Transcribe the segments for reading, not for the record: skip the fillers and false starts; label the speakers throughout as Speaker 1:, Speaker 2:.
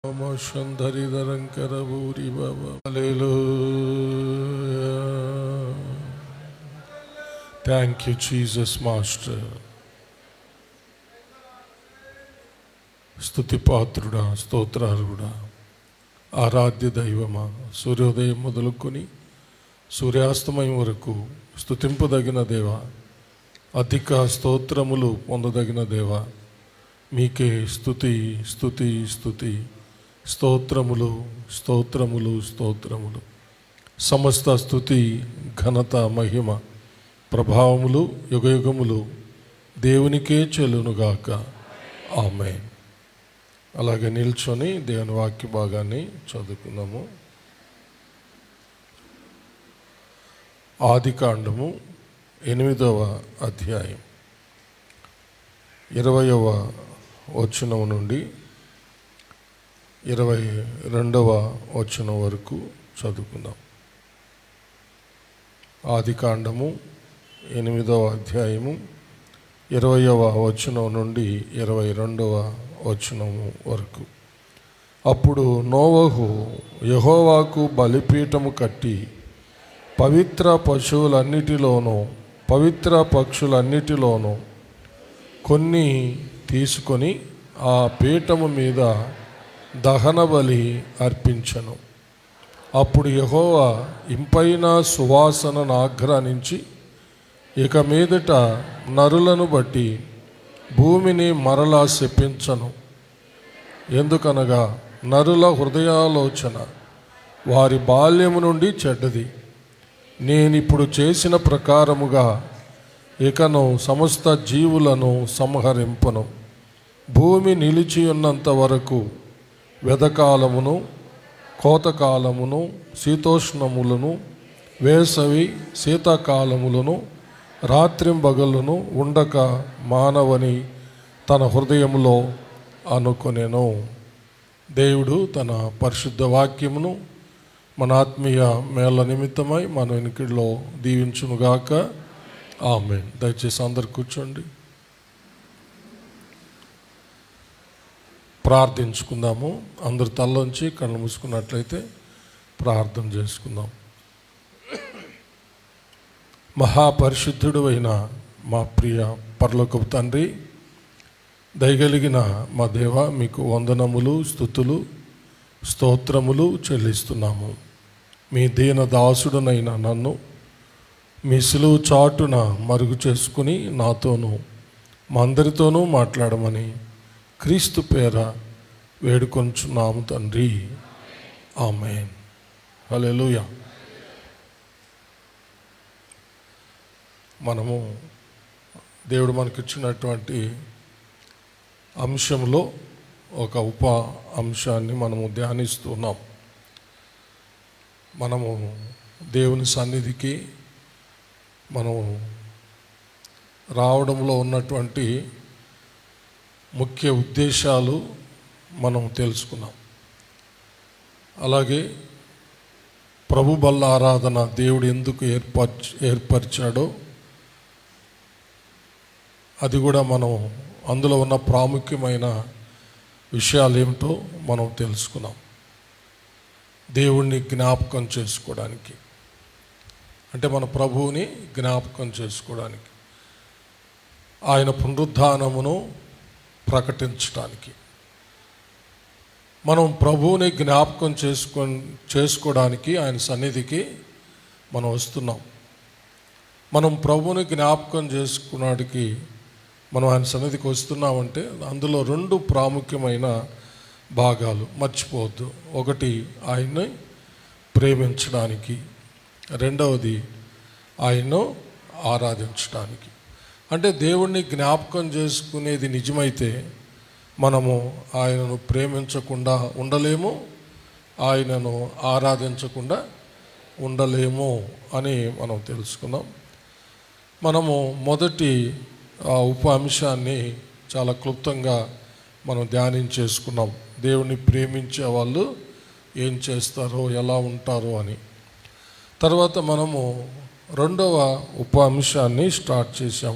Speaker 1: Thank you Jesus master. స్తుతిపాత్రుడా, స్తోత్రార్హుడా, ఆరాధ్య దైవమా, సూర్యోదయం మొదలుకొని సూర్యాస్తమయం వరకు స్తుతింపదగిన దేవ, అధిక స్తోత్రములు పొందదగిన దేవ, మీకే స్తుతి స్తుతి స్తుతి, స్తోత్రములు స్తోత్రములు స్తోత్రములు. సమస్త స్తుతి, ఘనత, మహిమ, ప్రభావములు యుగయుగములు దేవునికే చెల్లునుగాక. ఆమేన్. అలాగే నిల్చొని దేవుని వాక్య భాగాన్ని చదువుకుందాము. ఆదికాండము 8వ అధ్యాయం 20వ వచనం నుండి 22వ వచనం వరకు చదువుకుందాం. ఆదికాండము 8వ అధ్యాయము 20వ వచనం నుండి 22వ వచనం వరకు. అప్పుడు నోవహు యెహోవాకు బలిపీఠము కట్టి పవిత్ర పశువులన్నిటిలోనూ పవిత్ర పక్షులన్నిటిలోనూ కొన్ని తీసుకొని ఆ పీఠము మీద దహన బలి అర్పించెను. అప్పుడు యెహోవా ఇంపైన సువాసనను ఆఘ్రానించి, ఇక మీదట నరులను బట్టి భూమిని మరలా శపించను. ఎందుకనగా నరుల హృదయాలోచన వారి బాల్యము నుండి చెడ్డది. నేనిప్పుడు చేసిన ప్రకారముగా ఇకను సమస్త జీవులను సంహరింపను. భూమి నిలిచి ఉన్నంత వరకు వెదకాలమును కోతకాలమును శీతోష్ణములను వేసవి శీతాకాలములను రాత్రింబగళ్ళను ఉండక మానవని తన హృదయంలో అనుకొనెను. దేవుడు తన పరిశుద్ధ వాక్యమును మన ఆత్మీయ మేళ నిమిత్తమై మన వెనుకల్లో దీవించునుగాక. ఆమేన్. దయచేసి అందరు కూర్చోండి, ప్రార్థించుకుందాము. అందరు తల్లోంచి కళ్ళు మూసుకున్నట్లయితే ప్రార్థన చేసుకుందాం. మహాపరిశుద్ధుడు అయిన మా ప్రియ పరలోకపు తండ్రి, దయగలిగిన మా దేవ, మీకు వందనములు, స్తుతులు, స్తోత్రములు చెల్లిస్తున్నాము. మీ దీన దాసుడునైన నన్ను మీ సిలువ చాటున మరుగు చేసుకుని నాతోనూ మా అందరితోనూ మాట్లాడమని క్రీస్తు పేర వేడుకొంచున్నాము తండ్రి. ఆమేన్. హల్లెలూయా. మనము దేవుడు మనకిచ్చినటువంటి అంశంలో ఒక ఉప అంశాన్ని మనము ధ్యానిస్తున్నాం. మనము దేవుని సన్నిధికి మనము రావడంలో ఉన్నటువంటి ముఖ్య ఉద్దేశాలు మనం తెలుసుకున్నాం. అలాగే ప్రభు బల్ల ఆరాధన దేవుడు ఎందుకు ఏర్పరిచాడో అది కూడా మనం అందులో ఉన్న ప్రాముఖ్యమైన విషయాలు ఏమిటో మనం తెలుసుకున్నాం. దేవుణ్ణి జ్ఞాపకం చేసుకోవడానికి, అంటే మన ప్రభువుని జ్ఞాపకం చేసుకోవడానికి, ఆయన పునరుద్ధానమును ప్రకటించడానికి, మనం ప్రభువుని జ్ఞాపకం చేసుకోవడానికి ఆయన సన్నిధికి మనం వస్తున్నాం. మనం ప్రభువుని జ్ఞాపకం చేసుకున్నాడికి మనం ఆయన సన్నిధికి వస్తున్నామంటే అందులో 2 ప్రాముఖ్యమైన భాగాలు మర్చిపోవద్దు. ఒకటి ఆయన్ని ప్రేమించడానికి, రెండవది ఆయన్ను ఆరాధించడానికి. అంటే దేవుణ్ణి జ్ఞాపకం చేసుకునేది నిజమైతే మనము ఆయనను ప్రేమించకుండా ఉండలేము, ఆయనను ఆరాధించకుండా ఉండలేము అని మనం తెలుసుకున్నాం. మనము మొదటి ఉప అంశాన్ని చాలా క్లుప్తంగా మనం ధ్యానించేసుకున్నాం. దేవుణ్ణి ప్రేమించే వాళ్ళు ఏం చేస్తారో, ఎలా ఉంటారో అని. తర్వాత మనము 2వ ఉప అంశాన్ని స్టార్ట్ చేశాం.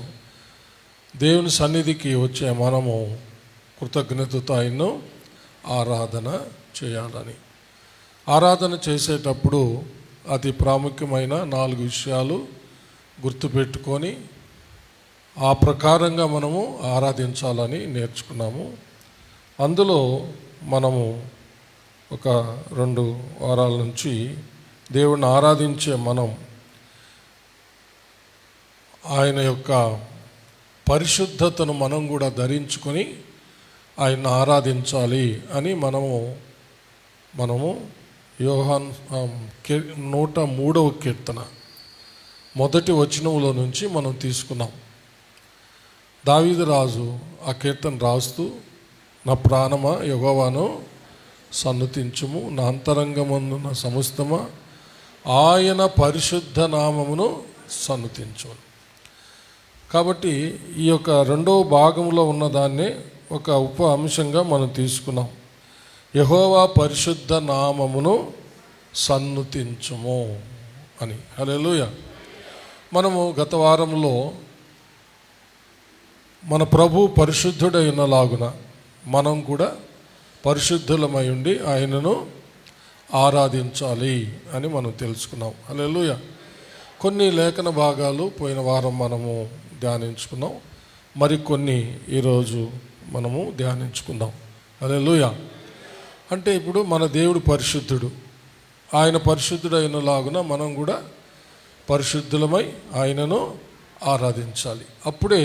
Speaker 1: దేవుని సన్నిధికి వచ్చే మనము కృతజ్ఞతతో ఆయన్ను ఆరాధన చేయాలని. ఆరాధన చేసేటప్పుడు అతి ప్రాముఖ్యమైన 4 విషయాలు గుర్తుపెట్టుకొని ఆ ప్రకారంగా మనము ఆరాధించాలని నేర్చుకున్నాము. అందులో మనము ఒక 2 వారాల నుంచి దేవుణ్ణి ఆరాధించే మనం ఆయన యొక్క పరిశుద్ధతను మనం కూడా ధరించుకొని ఆయన ఆరాధించాలి అని మనము యోహాను 103వ కీర్తన మొదటి వచనంలో నుంచి మనం తీసుకున్నాం. దావీదు రాజు ఆ కీర్తన రాస్తూ, నా ప్రాణమా యెహోవాను సన్నుతించుము, నా అంతరంగమందున సమస్తమా ఆయన పరిశుద్ధ నామమును సన్నుతించుము. కాబట్టి ఈ యొక్క 2వ భాగంలో ఉన్నదాన్నే ఒక ఉప అంశంగా మనం తీసుకున్నాం. యెహోవా పరిశుద్ధ నామమును సన్నుతించుము అని. హల్లెలూయా. మనము గత వారంలో మన ప్రభు పరిశుద్ధుడైనలాగున మనం కూడా పరిశుద్ధులమై ఉండి ఆయనను ఆరాధించాలి అని మనం తెలుసుకున్నాం. హల్లెలూయా. కొన్ని లేఖన భాగాలు పోయిన వారం మనము ధ్యానించుకున్నాం, మరికొన్ని ఈరోజు మనము ధ్యానించుకుందాం. హల్లెలూయా. అంటే ఇప్పుడు మన దేవుడు పరిశుద్ధుడు, ఆయన పరిశుద్ధుడైనలాగున మనం కూడా పరిశుద్ధులమై ఆయనను ఆరాధించాలి. అప్పుడే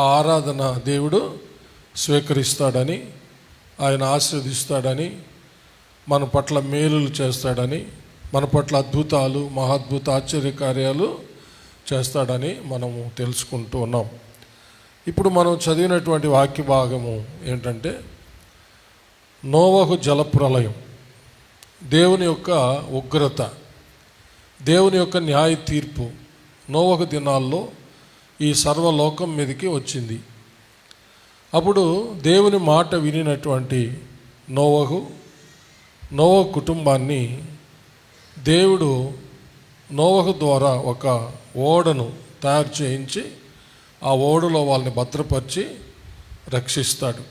Speaker 1: ఆ ఆరాధన దేవుడు స్వీకరిస్తాడని, ఆయన ఆశీర్వదిస్తాడని, మన పట్ల మేలులు చేస్తాడని, మన పట్ల అద్భుతాలు, మహాద్భుత ఆశ్చర్యకార్యాలు చేస్తాడని మనము తెలుసుకుంటూ ఉన్నాం. ఇప్పుడు మనం చదివినటువంటి వాక్య భాగము ఏంటంటే నోవహు జలప్రలయం, దేవుని యొక్క ఉగ్రత, దేవుని యొక్క న్యాయ తీర్పు నోవహు దినాల్లో ఈ సర్వలోకం మీదకి వచ్చింది. అప్పుడు దేవుని మాట వినినటువంటి నోవహు కుటుంబాన్ని దేవుడు నోవహు ద్వారా ఒక ఓడను తయారు చేయించి ఆ ఓడలో వాళ్ళని భద్రపరిచి రక్షిస్తాడు.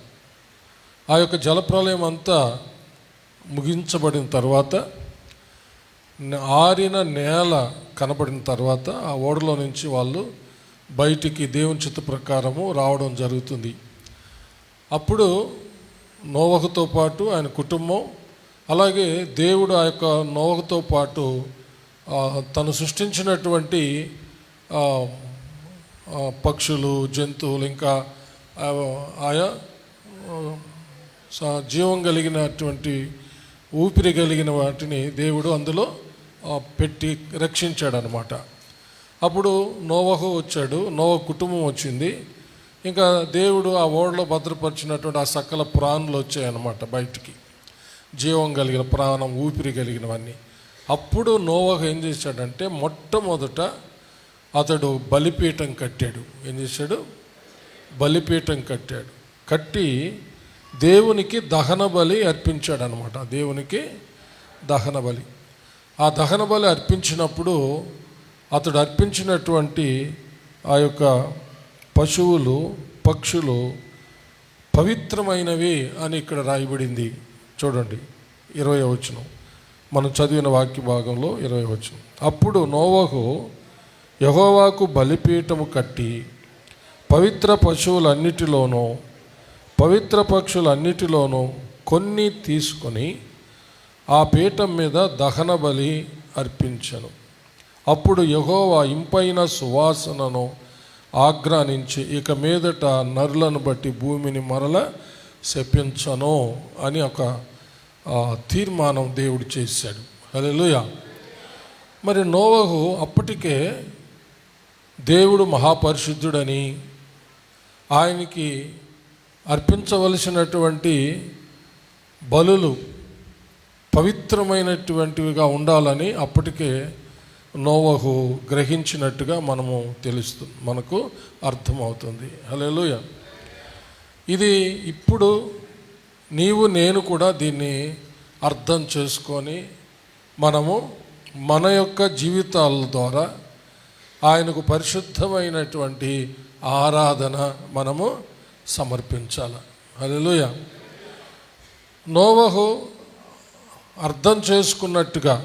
Speaker 1: ఆ యొక్క జలప్రలయం అంతా ముగించబడిన తర్వాత, ఆరిన నేల కనబడిన తర్వాత ఆ ఓడలో నుంచి వాళ్ళు బయటికి దేవుని చిత్త ప్రకారము రావడం జరుగుతుంది. అప్పుడు నోవహుతో పాటు ఆయన కుటుంబం, అలాగే దేవుడు ఆ యొక్క నోవహుతో పాటు తను సృష్టించినటువంటి పక్షులు, జంతువులు, ఇంకా ఆయా జీవం కలిగినటువంటి ఊపిరి కలిగిన వాటిని దేవుడు అందులో పెట్టి రక్షించాడనమాట. అప్పుడు నోవహు వచ్చాడు, నోవహు కుటుంబం వచ్చింది. ఇంకా దేవుడు ఆ ఓడలో భద్రపరిచినటువంటి ఆ సకల ప్రాణులు వచ్చాయన్నమాట బయటికి, జీవం కలిగిన ప్రాణం, ఊపిరి కలిగినవన్నీ. అప్పుడు నోవహు ఏం చేశాడంటే మొట్టమొదట అతడు బలిపీఠం కట్టాడు. ఏం చేశాడు? బలిపీఠం కట్టాడు. కట్టి దేవునికి దహన బలి అర్పించాడు అనమాట. దేవునికి దహన బలి. ఆ దహన బలి అర్పించినప్పుడు అతడు అర్పించినటువంటి ఆ యొక్క పశువులు, పక్షులు పవిత్రమైనవి అని ఇక్కడ రాయబడింది. చూడండి 20వ వచనం, మనం చదివిన వాక్య భాగంలో 20వ వచనం. అప్పుడు నోవహు యెహోవాకు బలిపీఠము కట్టి పవిత్ర పశువులన్నిటిలోనూ పవిత్ర పక్షులన్నిటిలోనూ కొన్ని తీసుకొని ఆ పీఠం మీద దహన బలి అర్పించెను. అప్పుడు యెహోవా ఇంపైన సువాసనను ఆగ్రానించి ఇక మీదట నరులను బట్టి భూమిని మరల శపించను అని ఒక తీర్మానం దేవుడు చేశాడు. హల్లెలూయా. మరి నోవహు అప్పటికే దేవుడు మహాపరిశుద్ధుడని, ఆయనకి అర్పించవలసినటువంటి బలులు పవిత్రమైనటువంటివిగా ఉండాలని అప్పటికే నోవహు గ్రహించినట్టుగా మనకు అర్థమవుతుంది. హల్లెలూయా. ఇది ఇప్పుడు నీవు నేను కూడా దీన్ని అర్థం చేసుకొని మన యొక్క జీవితాల ద్వారా ఆయనకు పరిశుద్ధమైనటువంటి ఆరాధన మనము సమర్పించాలి. హల్లెలూయా. నోవహు అర్థం చేసుకున్నట్టుగా,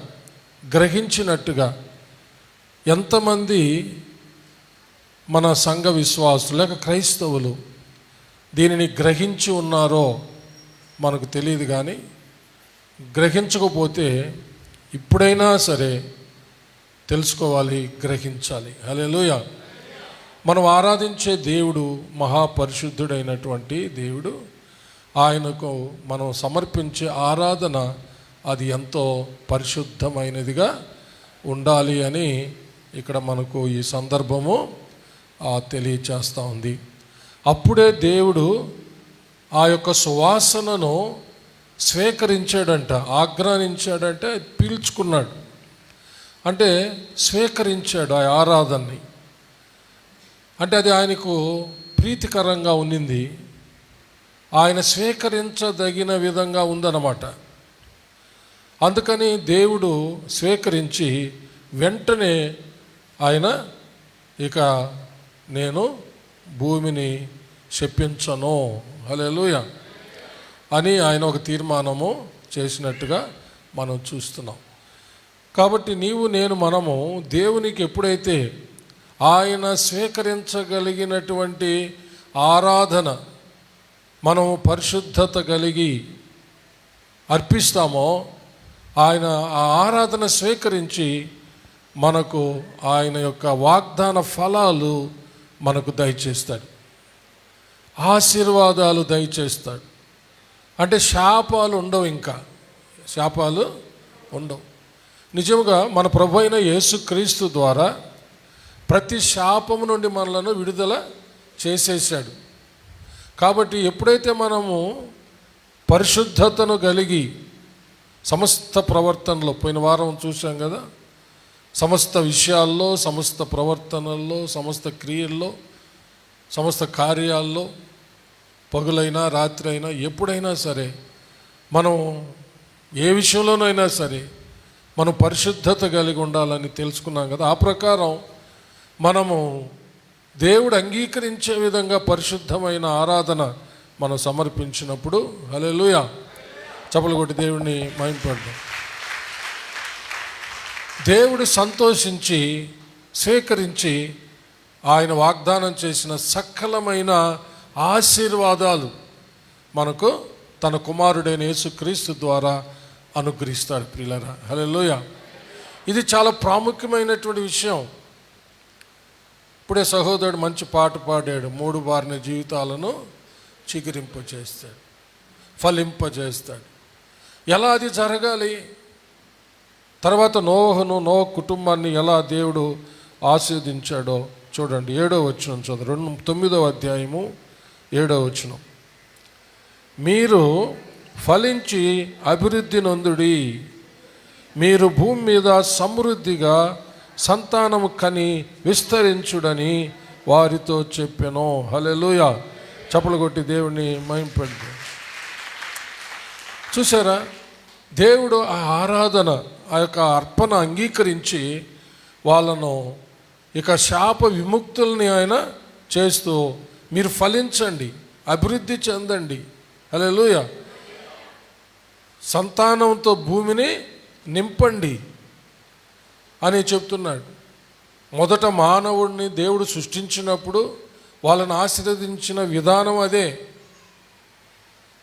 Speaker 1: గ్రహించినట్టుగా ఎంతమంది మన సంఘ విశ్వాసులు లేక క్రైస్తవులు దీనిని గ్రహించి ఉన్నారో మనకు తెలియదు. కానీ గ్రహించకపోతే ఇప్పుడైనా సరే తెలుసుకోవాలి, గ్రహించాలి. హల్లెలూయా. మనం ఆరాధించే దేవుడు మహాపరిశుద్ధుడైనటువంటి దేవుడు. ఆయనకు మనం సమర్పించే ఆరాధన అది ఎంతో పరిశుద్ధమైనదిగా ఉండాలి అని ఇక్కడ మనకు ఈ సందర్భము తెలియచేస్తూ ఉంది. అప్పుడే దేవుడు ఆ యొక్క సువాసనను స్వీకరించాడంట. ఆగ్రహించాడంటే పీల్చుకున్నాడు, అంటే స్వీకరించాడు ఆ ఆరాధనని. అంటే అది ఆయనకు ప్రీతికరంగా ఉన్నింది, ఆయన స్వీకరించదగిన విధంగా ఉందన్నమాట. అందుకని దేవుడు స్వీకరించి వెంటనే ఆయన ఇక నేను భూమిని శపించను, హల్లెలూయా అని ఆయన ఒక తీర్మానము చేసినట్టుగా మనం చూస్తున్నాం. కాబట్టి నీవు నేను మనము దేవునికి ఎప్పుడైతే ఆయన స్వీకరించగలిగినటువంటి ఆరాధన మనము పరిశుద్ధత కలిగి అర్పిస్తామో, ఆయన ఆ ఆరాధన స్వీకరించి మనకు ఆయన యొక్క వాగ్దాన ఫలాలు మనకు దయచేస్తాడు, ఆశీర్వాదాలు దయచేస్తాడు. అంటే శాపాలు ఉండవు, ఇంకా శాపాలు ఉండవు. నిజంగా మన ప్రభు అయిన యేసుక్రీస్తు ద్వారా ప్రతి శాపము నుండి మనలను విడుదల చేసేసాడు. కాబట్టి ఎప్పుడైతే మనము పరిశుద్ధతను కలిగి సమస్త ప్రవర్తనలో, పోయిన వారం చూసాం కదా, సమస్త విషయాల్లో, సమస్త ప్రవర్తనల్లో, సమస్త క్రియల్లో, సమస్త కార్యాల్లో, పగులైనా రాత్రి అయినా ఎప్పుడైనా సరే మనం ఏ విషయంలోనైనా సరే మనం పరిశుద్ధత కలిగి ఉండాలని తెలుసుకున్నాం కదా. ఆ ప్రకారం మనము దేవుడు అంగీకరించే విధంగా పరిశుద్ధమైన ఆరాధన మనం సమర్పించినప్పుడు హల్లెలూయా చప్పలు కొట్టి దేవుడిని మహిమపడదాం. దేవుడు సంతోషించి స్వీకరించి ఆయన వాగ్దానం చేసిన సకలమైన ఆశీర్వాదాలు మనకు తన కుమారుడైన యేసుక్రీస్తు ద్వారా అనుగ్రహిస్తాడు. ప్రియులారా, హల్లెలూయా. ఇది చాలా ప్రాముఖ్యమైనటువంటి విషయం. ఇప్పుడే సహోదరుడు మంచి పాట పాడాడు, 3 బారిన జీవితాలను చిగురింపజేస్తాడు, ఫలింపజేస్తాడు. ఎలా అది జరగాలి? తర్వాత నోవహు కుటుంబాన్ని ఎలా దేవుడు ఆశీర్వదించాడో చూడండి. 7వ వచనం చదువు, 9వ అధ్యాయము 7వ వచనం. మీరు ఫలించి అభివృద్ధి నొందుడి, మీరు భూమి మీద సమృద్ధిగా సంతానము కని విస్తరించుడని వారితో చెప్పెను. హల్లెలూయా. చప్పలు కొట్టి దేవుని మహిమపడదాం. చూసారా, దేవుడు ఆ ఆరాధన, ఆ యొక్క అర్పణ అంగీకరించి వాళ్ళను ఇక శాప విముక్తుల్ని ఆయన చేస్తూ మీరు ఫలించండి, అభివృద్ధి చెందండి, హల్లెలూయా, సంతానంతో భూమిని నింపండి అని చెప్తున్నాడు. మొదట మానవుడిని దేవుడు సృష్టించినప్పుడు వాళ్ళని ఆశీర్వదించిన విధానం అదే.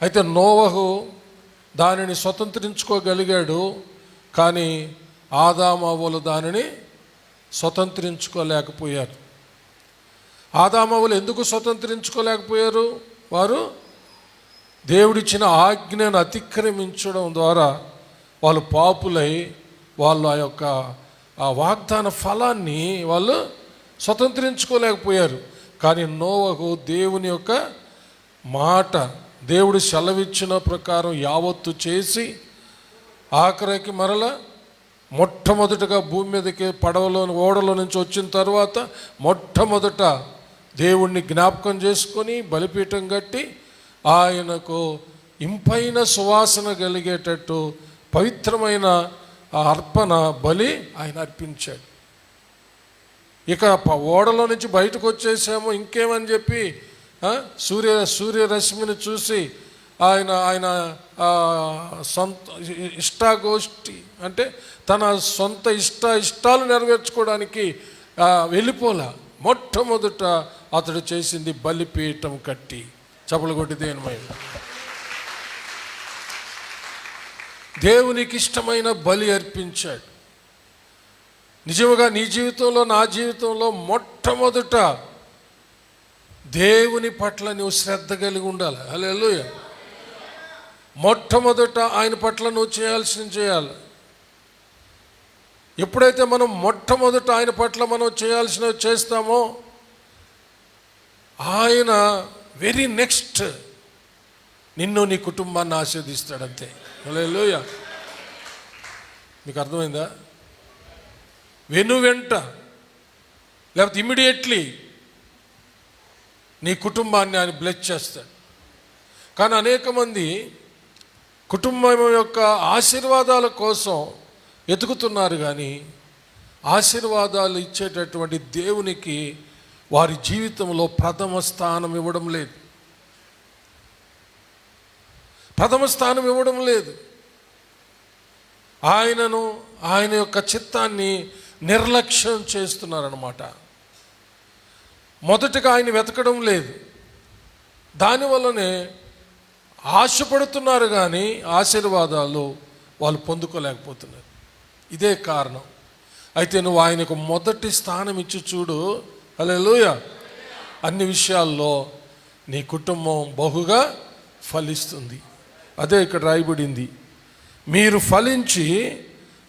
Speaker 1: అయితే నోవహు దానిని స్వతంత్రించుకోగలిగాడు, కానీ ఆదాము అవ్వలు దానిని స్వతంత్రించుకోలేకపోయారు. ఆదాము అవ్వలు ఎందుకు స్వతంత్రించుకోలేకపోయారు? వారు దేవుడిచ్చిన ఆజ్ఞను అతిక్రమించడం ద్వారా వాళ్ళు పాపులై వాళ్ళు ఆ యొక్క ఆ వాగ్దాన ఫలాన్ని వాళ్ళు స్వతంత్రించుకోలేకపోయారు. కానీ నోవహు దేవుని యొక్క మాట, దేవుడు సెలవిచ్చిన ప్రకారం యావత్తు చేసి ఆఖరికి మరల మొట్టమొదటగా భూమి మీదకి ఓడలో నుంచి వచ్చిన తర్వాత మొట్టమొదట దేవుణ్ణి జ్ఞాపకం చేసుకొని బలిపీఠం కట్టి ఆయనకు ఇంపైన సువాసన కలిగేటట్టు పవిత్రమైన ఆ అర్పణ బలి ఆయన అర్పించాడు. ఇక ఓడలో నుంచి బయటకు వచ్చేసాము ఇంకేమని చెప్పి సూర్యరశ్మిని చూసి ఆయన ఆయన సొంత ఇష్టాగోష్ఠి అంటే తన సొంత ఇష్టాలు నెరవేర్చుకోవడానికి వెళ్ళిపోలా. మొట్టమొదట అతడు చేసింది బలిపీఠం కట్టి. చప్పలు కొట్టి దేవునికి ఇష్టమైన బలి అర్పించాడు. నిజముగా నీ జీవితంలో, నా జీవితంలో మొట్టమొదట దేవుని పట్ల నువ్వు శ్రద్ధ కలిగి ఉండాలి. హల్లెలూయా. మొట్టమొదట ఆయన పట్ల నువ్వు చేయాల్సింది చేయాలి. ఎప్పుడైతే మనం మొట్టమొదట ఆయన పట్ల మనం చేయాల్సినవి చేస్తామో ఆయన వెరీ నెక్స్ట్ నిన్ను నీ కుటుంబాన్ని ఆశీర్వదిస్తాడంతే. హల్లెలూయా. మీకు అర్థమైందా? వెంట లేకపోతే ఇమ్మీడియట్లీ నీ కుటుంబాన్ని ఆయన బ్లెస్ చేస్తాడు. కానీ అనేక మంది కుటుంబం యొక్క ఆశీర్వాదాల కోసం ఎతుకుతున్నారు, కానీ ఆశీర్వాదాలు ఇచ్చేటటువంటి దేవునికి వారి జీవితంలో ప్రథమ స్థానం ఇవ్వడం లేదు. ప్రథమ స్థానం ఇవ్వడం లేదు. ఆయనను, ఆయన యొక్క చిత్తాన్ని నిర్లక్ష్యం చేస్తున్నారన్నమాట. మొదటగా ఆయన వెతకడం లేదు. దానివల్లనే ఆశపడుతున్నారు కానీ ఆశీర్వాదాలు వాళ్ళు పొందుకోలేకపోతున్నారు. ఇదే కారణం. అయితే నువ్వు ఆయనకు మొదటి స్థానం ఇచ్చి చూడు. హల్లెలూయా. అన్ని విషయాల్లో నీ కుటుంబం బహుగా ఫలిస్తుంది. అదే ఇక్కడ రాయబడింది, మీరు ఫలించి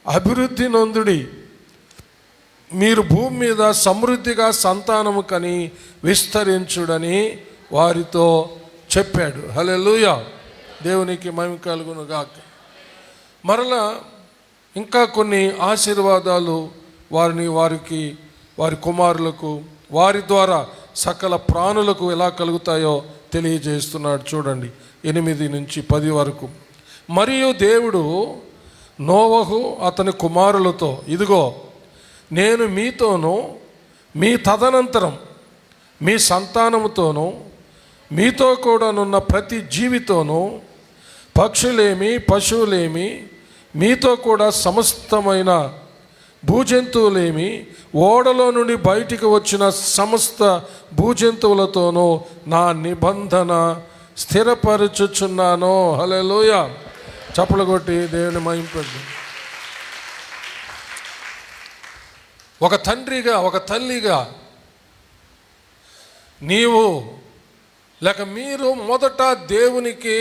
Speaker 1: అభివృద్ధి నొందుడి, మీరు భూమి మీద సమృద్ధిగా సంతానము కని విస్తరించుడని వారితో చెప్పాడు. హల్లెలూయా. దేవునికి మహిమ కలుగును గాక. మరలా ఇంకా కొన్ని ఆశీర్వాదాలు వారి కుమారులకు, వారి ద్వారా సకల ప్రాణులకు ఎలా కలుగుతాయో తెలియజేస్తున్నాడు. చూడండి 8 నుంచి 10 వరకు. మరియు దేవుడు నోవహు అతని కుమారులతో, ఇదిగో నేను మీతోనూ మీ తదనంతరం మీ సంతానముతోనూ మీతో కూడానున్న ప్రతి జీవితోనూ, పక్షులేమి పశువులేమి, మీతో కూడా సమస్తమైన భూజంతువులేమి, ఓడలో నుండి బయటికి వచ్చిన సమస్త భూజంతువులతోనూ నా నిబంధన స్థిరపరచుచున్నాను. హల్లెలూయా. చప్పలు కొట్టి దేవుని మహింపండి. ఒక తండ్రిగా, ఒక తల్లిగా నీవు లేక మీరు మొదట దేవునికి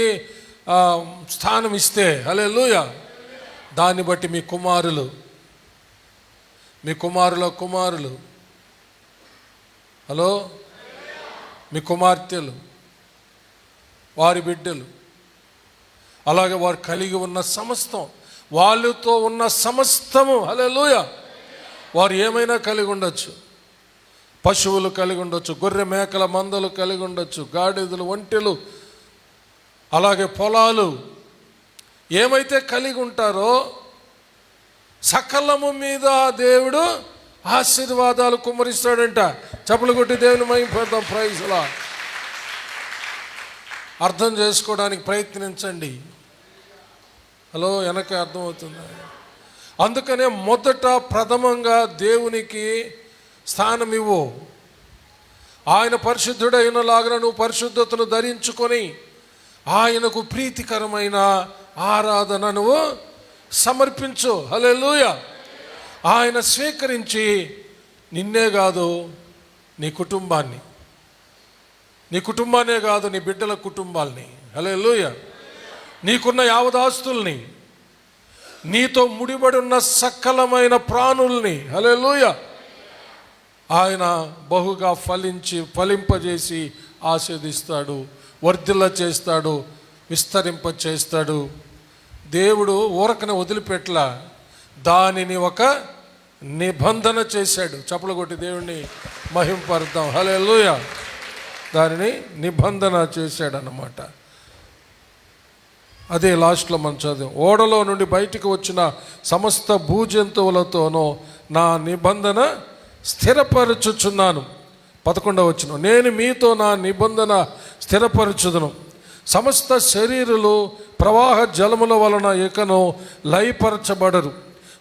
Speaker 1: స్థానం ఇస్తే, హల్లెలూయా, దాన్ని బట్టి మీ కుమారుల కుమారులు, హలో, మీ కుమార్తెలు, వారి బిడ్డలు, అలాగే వారు కలిగి ఉన్న సమస్తం, వాళ్ళతో ఉన్న సమస్తము, హల్లెలూయా, వారు ఏమైనా కలిగి ఉండొచ్చు. పశువులు కలిగి ఉండొచ్చు, గొర్రె మేకల మందలు కలిగి ఉండొచ్చు, గాడిదలు, ఒంటెలు, అలాగే పొలాలు, ఏమైతే కలిగి ఉంటారో సకలము మీద దేవుడు ఆశీర్వాదాలు కుమ్మరిస్తాడంట. చప్పలు కొట్టి దేవుని మహింపడతాం. ప్రైజ్ లా. అర్థం చేసుకోవడానికి ప్రయత్నించండి. హలో, వెనక అర్థమవుతుందా? అందుకనే మొదట ప్రథమంగా దేవునికి స్థానం ఇవ్వు. ఆయన పరిశుద్ధుడైన లాగా నువ్వు పరిశుద్ధతను ధరించుకొని ఆయనకు ప్రీతికరమైన ఆరాధన నువ్వు సమర్పించు. హల్లెలూయా. ఆయన స్వీకరించి నిన్నే కాదు, నీ కుటుంబాన్నే కాదు, నీ బిడ్డల కుటుంబాల్ని, హల్లెలూయా, నీకున్న యావదాస్తుల్ని, నీతో ముడిపడి ఉన్న సకలమైన ప్రాణుల్ని, హల్లెలూయా, ఆయన బహుగా ఫలింపజేసి ఆశీర్వదిస్తాడు, వర్ధిల్ల చేస్తాడు, విస్తరింప చేస్తాడు. దేవుడు ఊరకనే వదిలిపెట్ల, దానిని ఒక నిబంధన చేశాడు. చప్పలు కొట్టి దేవుణ్ణి మహింపరుద్దాం. హల్లెలూయా. దానిని నిబంధన చేశాడు అన్నమాట. అదే లాస్ట్లో మనం చదివాం. ఓడలో నుండి బయటికి వచ్చిన సమస్త భూజంతువులతోనూ నా నిబంధన స్థిరపరచుచున్నాను. 11వ వచనం, నేను మీతో నా నిబంధన స్థిరపరచుదును, సమస్త శరీరులు ప్రవాహ జలముల వలన ఇకను లయపరచబడరు.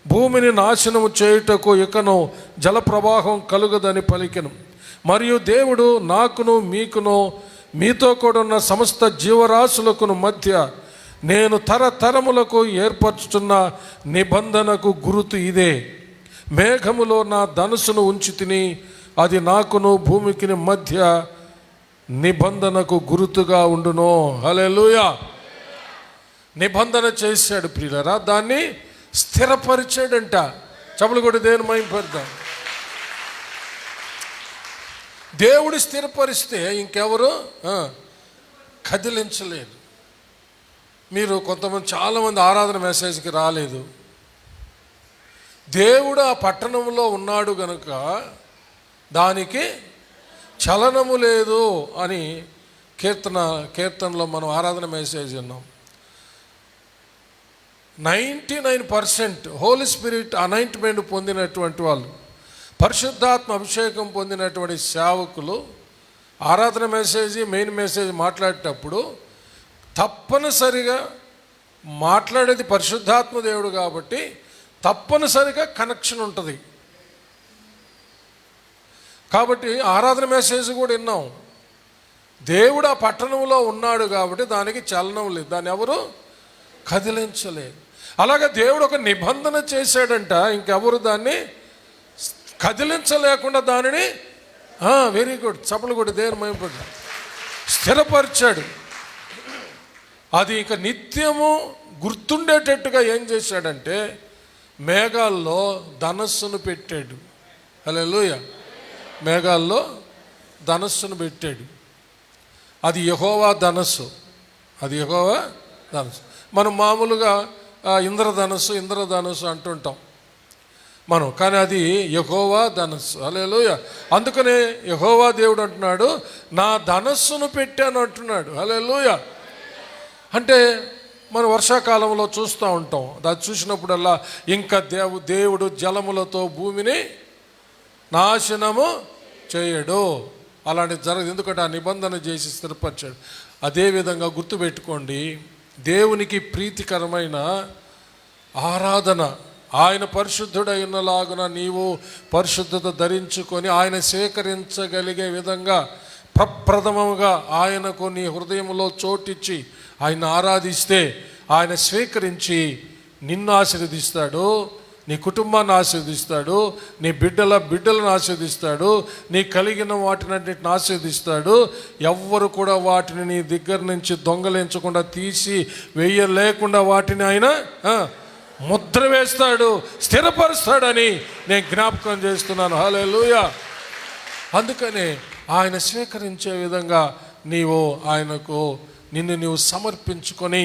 Speaker 1: భూమిని నాశనము చేయుటకు ఇకను జల ప్రవాహం కలుగదని పలికెను. మరియు దేవుడు నాకును మీకును మీతో కూడా ఉన్న సమస్త జీవరాశులకును మధ్య నేను తరతరములకు ఏర్పరచుతున్న నిబంధనకు గురుతు ఇదే. మేఘములో నా ధనుసును ఉంచి తిని, అది నాకును భూమికి మధ్య నిబంధనకు గురుతుగా ఉండును. హల్లెలూయా. నిబంధన చేశాడు ప్రియులారా, దాన్ని స్థిరపరిచాడంట. చపలు కొట్టి దేవుని మహిమపడదాం. దేవుడు స్థిరపరిస్తే ఇంకెవరు కదిలించలేరు. మీరు కొంతమంది చాలామంది ఆరాధన మెసేజ్కి రాలేదు. దేవుడు ఆ పట్టణంలో ఉన్నాడు గనుక దానికి చలనము లేదు అని కీర్తనలో మనం ఆరాధన మెసేజ్ విన్నాం. 99% హోలీ స్పిరిట్ అనాయింట్మెంట్ పొందినటువంటి వాళ్ళు, పరిశుద్ధాత్మ అభిషేకం పొందినటువంటి సేవకులు ఆరాధన మెసేజ్ మెయిన్ మెసేజ్ మాట్లాడేటప్పుడు తప్పనిసరిగా మాట్లాడేది పరిశుద్ధాత్మ దేవుడు కాబట్టి తప్పనిసరిగా కనెక్షన్ ఉంటుంది. కాబట్టి ఆరాధన మెసేజ్ కూడా విన్నాం. దేవుడు ఆ పట్టణంలో ఉన్నాడు కాబట్టి దానికి చలనం లేదు, దాన్ని ఎవరు కదిలించలేదు. అలాగే దేవుడు ఒక నిబంధన చేశాడంట, ఇంకెవరు దాన్ని కదిలించలేకుండా దానిని వెరీ గుడ్ చప్పలు కొట్టి దేవుని మహిమపడ్డా స్థిరపరిచాడు. అది ఇక నిత్యము గుర్తుండేటట్టుగా ఏం చేశాడంటే మేఘాల్లో ధనస్సును పెట్టాడు. హల్లెలూయా. మేఘాల్లో ధనస్సును పెట్టాడు. అది యెహోవా ధనస్సు, అది యెహోవా ధనస్సు. మనం మామూలుగా ఇంద్రధనస్సు అంటుంటాం మనం, కానీ అది యెహోవా ధనస్సు. హల్లెలూయా. అందుకనే యెహోవా దేవుడు అంటున్నాడు, నా ధనస్సును పెట్టాను అంటున్నాడు. హల్లెలూయా. అంటే మనం వర్షాకాలంలో చూస్తూ ఉంటాం, అది చూసినప్పుడల్లా ఇంకా దేవుడు జలములతో భూమిని నాశనము చేయడు, అలాంటిది జరగదు. ఎందుకంటే ఆ నిబంధన చేసి స్థిరపరిచాడు. అదేవిధంగా గుర్తుపెట్టుకోండి, దేవునికి ప్రీతికరమైన ఆరాధన, ఆయన పరిశుద్ధుడైనలాగున నీవు పరిశుద్ధత ధరించుకొని ఆయన స్వీకరించగలిగే విధంగా ప్రప్రథమముగా ఆయనకు నీ హృదయంలో చోటిచ్చి ఆయన ఆరాధిస్తే ఆయన స్వీకరించి నిన్ను ఆశీర్వదిస్తాడు, నీ కుటుంబాన్ని ఆశీర్వదిస్తాడు, నీ బిడ్డలను ఆశీర్వదిస్తాడు, నీ కలిగిన వాటినన్నిటిని ఆశీర్వదిస్తాడు. ఎవ్వరు కూడా వాటిని నీ దగ్గర నుంచి దొంగలించకుండా తీసి వేయలేకుండా వాటిని ఆయన ముద్ర వేస్తాడు, స్థిరపరుస్తాడని నేను జ్ఞాపకం చేస్తున్నాను. హల్లెలూయా. అందుకని ఆయన స్వీకరించే విధంగా నిన్ను నీవు సమర్పించుకొని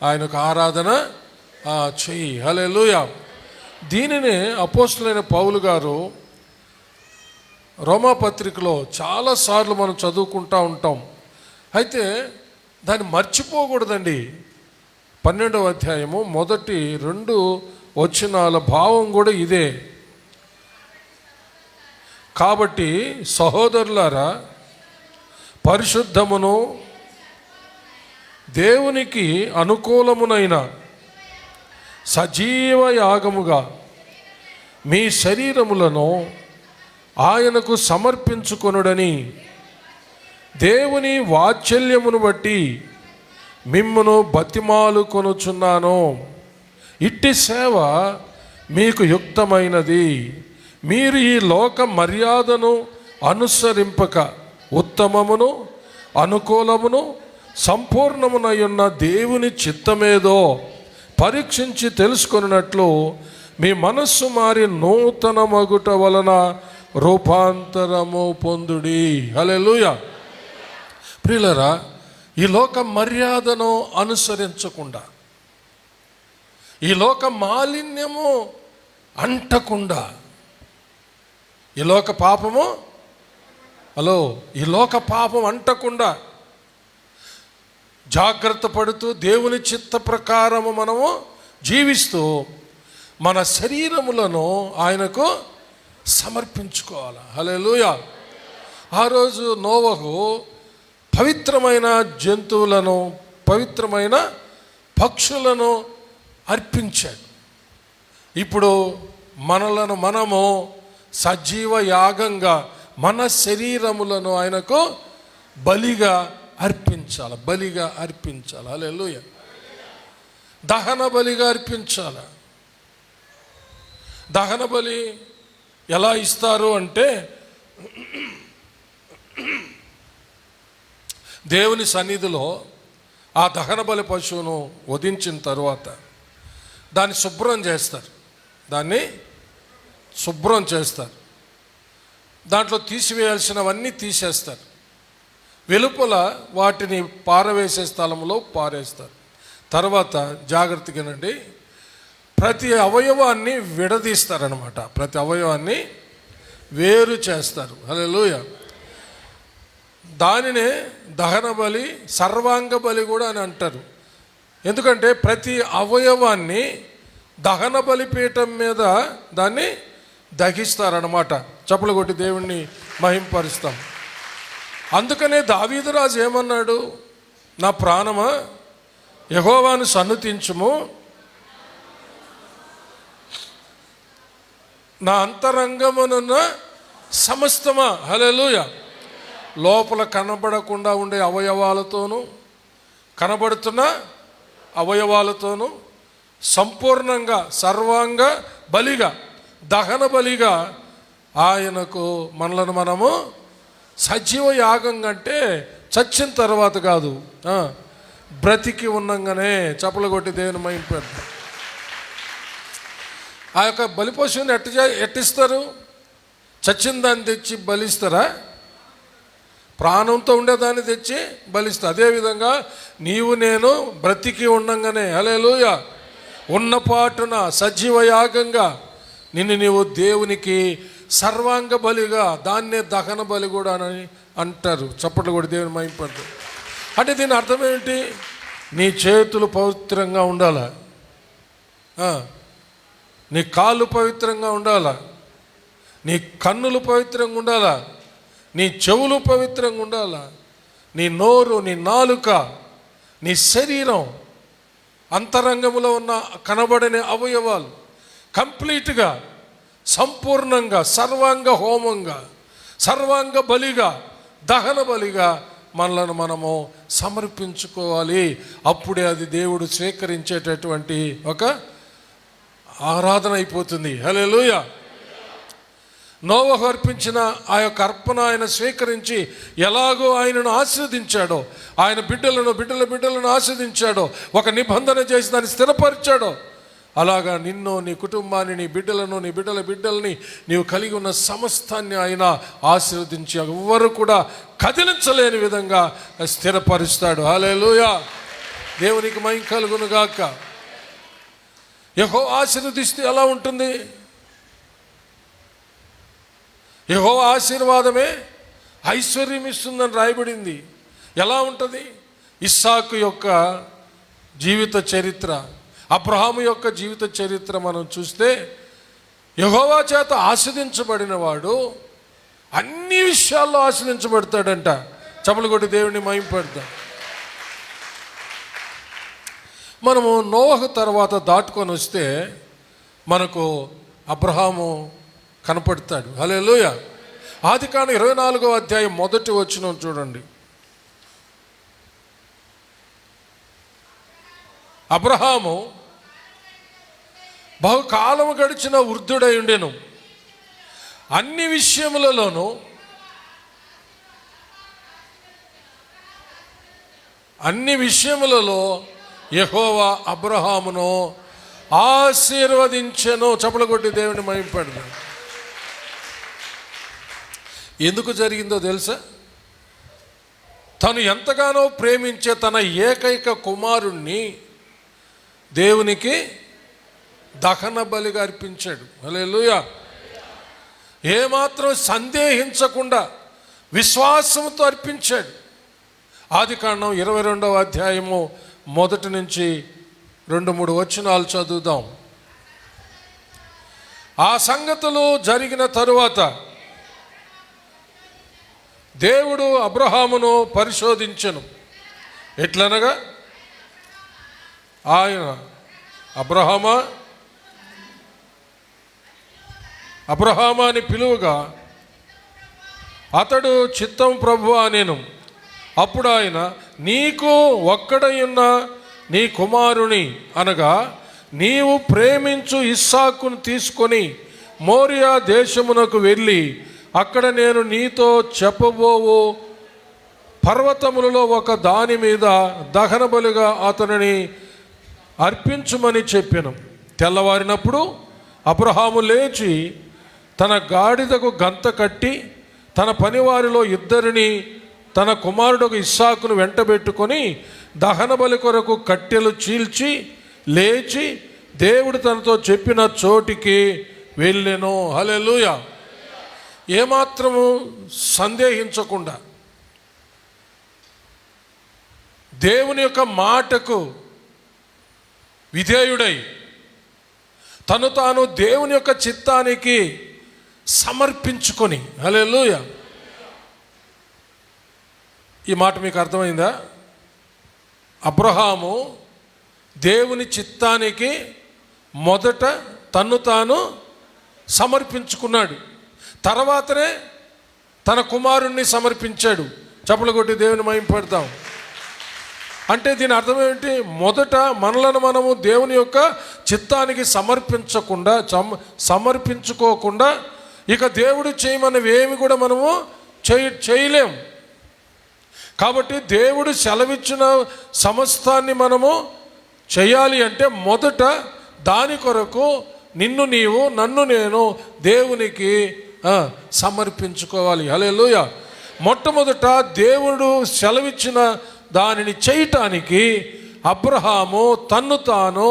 Speaker 1: ఆయనకు ఆరాధన చెయ్యి. హల్లెలూయా. దీనిని అపోస్తలుడైన పౌలు గారు రోమాపత్రికలో చాలాసార్లు మనం చదువుకుంటూ ఉంటాం. అయితే దాన్ని మర్చిపోకూడదండి. 12వ అధ్యాయము మొదటి 2 వచనాల భావం కూడా ఇదే. కాబట్టి సహోదరులారా, పరిశుద్ధమును దేవునికి అనుకూలమునైన సజీవ యాగముగా మీ శరీరములను ఆయనకు సమర్పించుకొనుడని దేవుని వాత్సల్యమును బట్టి మిమ్మును బతిమాలు కొనుచున్నాను. ఇట్టి సేవ మీకు యుక్తమైనది. మీరు ఈ లోక మర్యాదను అనుసరింపక ఉత్తమమును అనుకూలమును సంపూర్ణమునయున్న దేవుని చిత్తమేదో పరీక్షించి తెలుసుకొనున్నట్లు మీ మనస్సు మారి నూతన మగుట వలన రూపాంతరము పొందుడి. హల్లెలూయా. ప్రియులారా, ఈ లోక మర్యాదను అనుసరించకుండా, ఈ లోక మాలిన్యము అంటకుండా, ఈ లోక పాపము ఈ లోక పాపం అంటకుండా జాగ్రత్త పడుతూ దేవుని చిత్త ప్రకారము మనము జీవిస్తూ మన శరీరములను ఆయనకు సమర్పించుకోవాలి. హల్లెలూయా. ఆ రోజు నోవహు పవిత్రమైన జంతువులను, పవిత్రమైన పక్షులను అర్పించాడు. ఇప్పుడు మనలను మనము సజీవ యాగంగా మన శరీరములను ఆయనకు బలిగా అర్పించాలి. హల్లెలూయా. దహన బలిగా అర్పించాలి. దహన బలి ఎలా ఇస్తారు అంటే, దేవుని సన్నిధిలో ఆ దహన బలి పశువును వధించిన తరువాత దాన్ని శుభ్రం చేస్తారు. దాంట్లో తీసివేయాల్సినవన్నీ తీసేస్తారు. వెలుపల వాటిని పారవేసే స్థలంలో పారేస్తారు. తర్వాత జాగ్రత్తగానండి, ప్రతి అవయవాన్ని విడదీస్తారనమాట. ప్రతి అవయవాన్ని వేరు చేస్తారు. హల్లెలూయా. దానినే దహన బలి, సర్వాంగ బలి కూడా అని అంటారు. ఎందుకంటే ప్రతి అవయవాన్ని దహన బలిపీఠం మీద దాన్ని దహిస్తారనమాట. చప్పలు కొట్టి దేవుణ్ణి మహింపరుస్తాం. అందుకనే దావీదు రాజు ఏమన్నాడు? నా ప్రాణమా యెహోవాను సన్నుతించుము, నా అంతరంగమునున్న సమస్తమా. హల్లెలూయా. లోపల కనబడకుండా ఉండే అవయవాలతోనూ, కనబడుతున్న అవయవాలతోనూ సంపూర్ణంగా సర్వాంగ బలిగా, దహన బలిగా ఆయనకు మనలను మనము సజీవ యాగం అంటే చచ్చిన తర్వాత కాదు, బ్రతికి ఉన్నంగానే. చప్పలు కొట్టి దేవుని మహింపేద్దాం. ఆ యొక్క బలి పశువుని ఎట్టిస్తారు? చచ్చిన దాన్ని తెచ్చి బలిస్తారా? ప్రాణంతో ఉండేదాన్ని తెచ్చి బలిస్తారు. అదేవిధంగా నీవు నేను బ్రతికి ఉండంగానే, హల్లెలూయా, ఉన్నపాటున సజీవ యాగంగా నిన్ను నీవు దేవునికి సర్వాంగ బలిగా, దాన్నే దహన బలి కూడా అని అంటారు. చప్పట్లు కూడా దేవుని మహింపడతారు. అంటే దీని అర్థం ఏంటి? నీ చేతులు పవిత్రంగా ఉండాలా, నీ కాళ్ళు పవిత్రంగా ఉండాలా, నీ కన్నులు పవిత్రంగా ఉండాలా, నీ చెవులు పవిత్రంగా ఉండాలా, నీ నోరు, నీ నాలుక, నీ శరీరం, అంతరంగంలో ఉన్న కనబడని అవయవాలు కంప్లీట్గా, సంపూర్ణంగా, సర్వాంగ హోమంగా, సర్వాంగ బలిగా, దహన బలిగా మనలను మనము సమర్పించుకోవాలి. అప్పుడే అది దేవుడు స్వీకరించేటటువంటి ఒక ఆరాధన అయిపోతుంది. హల్లెలూయా. నోవహు అర్పించిన ఆ యొక్క అర్పణ ఆయన స్వీకరించి ఎలాగో ఆయనను ఆశీర్వదించాడో, ఆయన బిడ్డలను ఆశీర్వదించాడో, ఒక నిబంధన చేసి దాన్ని స్థిరపరిచాడో, అలాగా నిన్ను, నీ కుటుంబాన్ని, నీ బిడ్డలను, నీ బిడ్డల్ని, నీవు కలిగి ఉన్న సమస్తాన్ని ఆయన ఆశీర్వదించి ఎవ్వరు కూడా కదిలించలేని విధంగా స్థిరపరుస్తాడు. హల్లెలూయా. దేవునికి మహిమ కలుగును గాక. యెహోవా ఆశీర్వదిస్తే ఎలా ఉంటుంది? యెహోవా ఆశీర్వాదమే ఐశ్వర్యం ఇస్తుందని రాయబడింది. ఎలా ఉంటుంది? ఇస్సాకు యొక్క జీవిత చరిత్ర, అబ్రహాము యొక్క జీవిత చరిత్ర మనం చూస్తే, యెహోవా చేత ఆశీర్వదించబడిన వాడు అన్ని విషయాల్లో ఆశీర్వదించబడతాడంట. చప్పలు కొట్టి దేవుని మహింపడతాం. మనము నోవహు తర్వాత దాటుకొని వస్తే మనకు అబ్రహాము కనపడతాడు. హల్లెలూయా. ఆదికాండం 24వ అధ్యాయం 1వ వచనం చూడండి. అబ్రహాము బహుకాలము గడిచిన వృద్ధుడై ఉండెను, అన్ని విషయములలో యెహోవా అబ్రహామును ఆశీర్వదించెను. చప్పలు కొట్టి దేవుని మహింపడదాం. ఎందుకు జరిగిందో తెలుసా? తను ఎంతగానో ప్రేమించే తన ఏకైక కుమారుణ్ణి దేవునికి దహన బలిగా అర్పించాడు. హల్లెలూయా. ఏమాత్రం సందేహించకుండా విశ్వాసంతో అర్పించాడు. ఆదికాండం 22వ అధ్యాయము 1 నుంచి 2-3 వచనాలు చదువుదాం. ఆ సంగతులు జరిగిన తరువాత దేవుడు అబ్రహామును పరిశోధించెను. ఎట్లనగా ఆయన అబ్రహామా అబ్రహామా అని పిలువగా అతడు చిత్తం ప్రభువా అనెను. అప్పుడు ఆయన, నీకు ఒక్కడయున్న నీ కుమారుని అనగా నీవు ప్రేమించు ఇస్సాకును తీసుకొని మోరియా దేశమునకు వెళ్ళి అక్కడ నేను నీతో చెప్పబోవు పర్వతములలో ఒక దాని మీద దహన బలిగా అతనిని అర్పించుమని చెప్పాను. తెల్లవారినప్పుడు అబ్రహాము లేచి తన గాడిదకు గంత కట్టి తన పనివారిలో ఇద్దరిని తన కుమారుడు ఇస్సాకును వెంటబెట్టుకొని దహన బలి కొరకు కట్టెలు చీల్చి లేచి దేవుడు తనతో చెప్పిన చోటికి వెళ్ళెను. హల్లెలూయా. ఏమాత్రము సందేహించకుండా దేవుని యొక్క మాటకు విధేయుడై తను తాను దేవుని యొక్క చిత్తానికి సమర్పించుకొని, హల్లెలూయా. ఈ మాట మీకు అర్థమైందా? అబ్రహాము దేవుని చిత్తానికి మొదట తన్ను తాను సమర్పించుకున్నాడు. తర్వాతనే తన కుమారుణ్ణి సమర్పించాడు. చప్పలు కొట్టి దేవుని మహిమపడతాం. అంటే దీని అర్థం ఏంటి? మొదట మనలను మనము దేవుని యొక్క చిత్తానికి సమర్పించుకోకుండా ఇక దేవుడు చేయమన్నవి ఏమి కూడా మనము చేయలేం. కాబట్టి దేవుడు సెలవిచ్చిన సమస్తాన్ని మనము చేయాలి అంటే మొదట దాని కొరకు నిన్ను నీవు నన్ను నేను దేవునికి సమర్పించుకోవాలి. హల్లెలూయా. మొట్టమొదట దేవుడు సెలవిచ్చిన దానిని చేయటానికి అబ్రహాము తన్ను తాను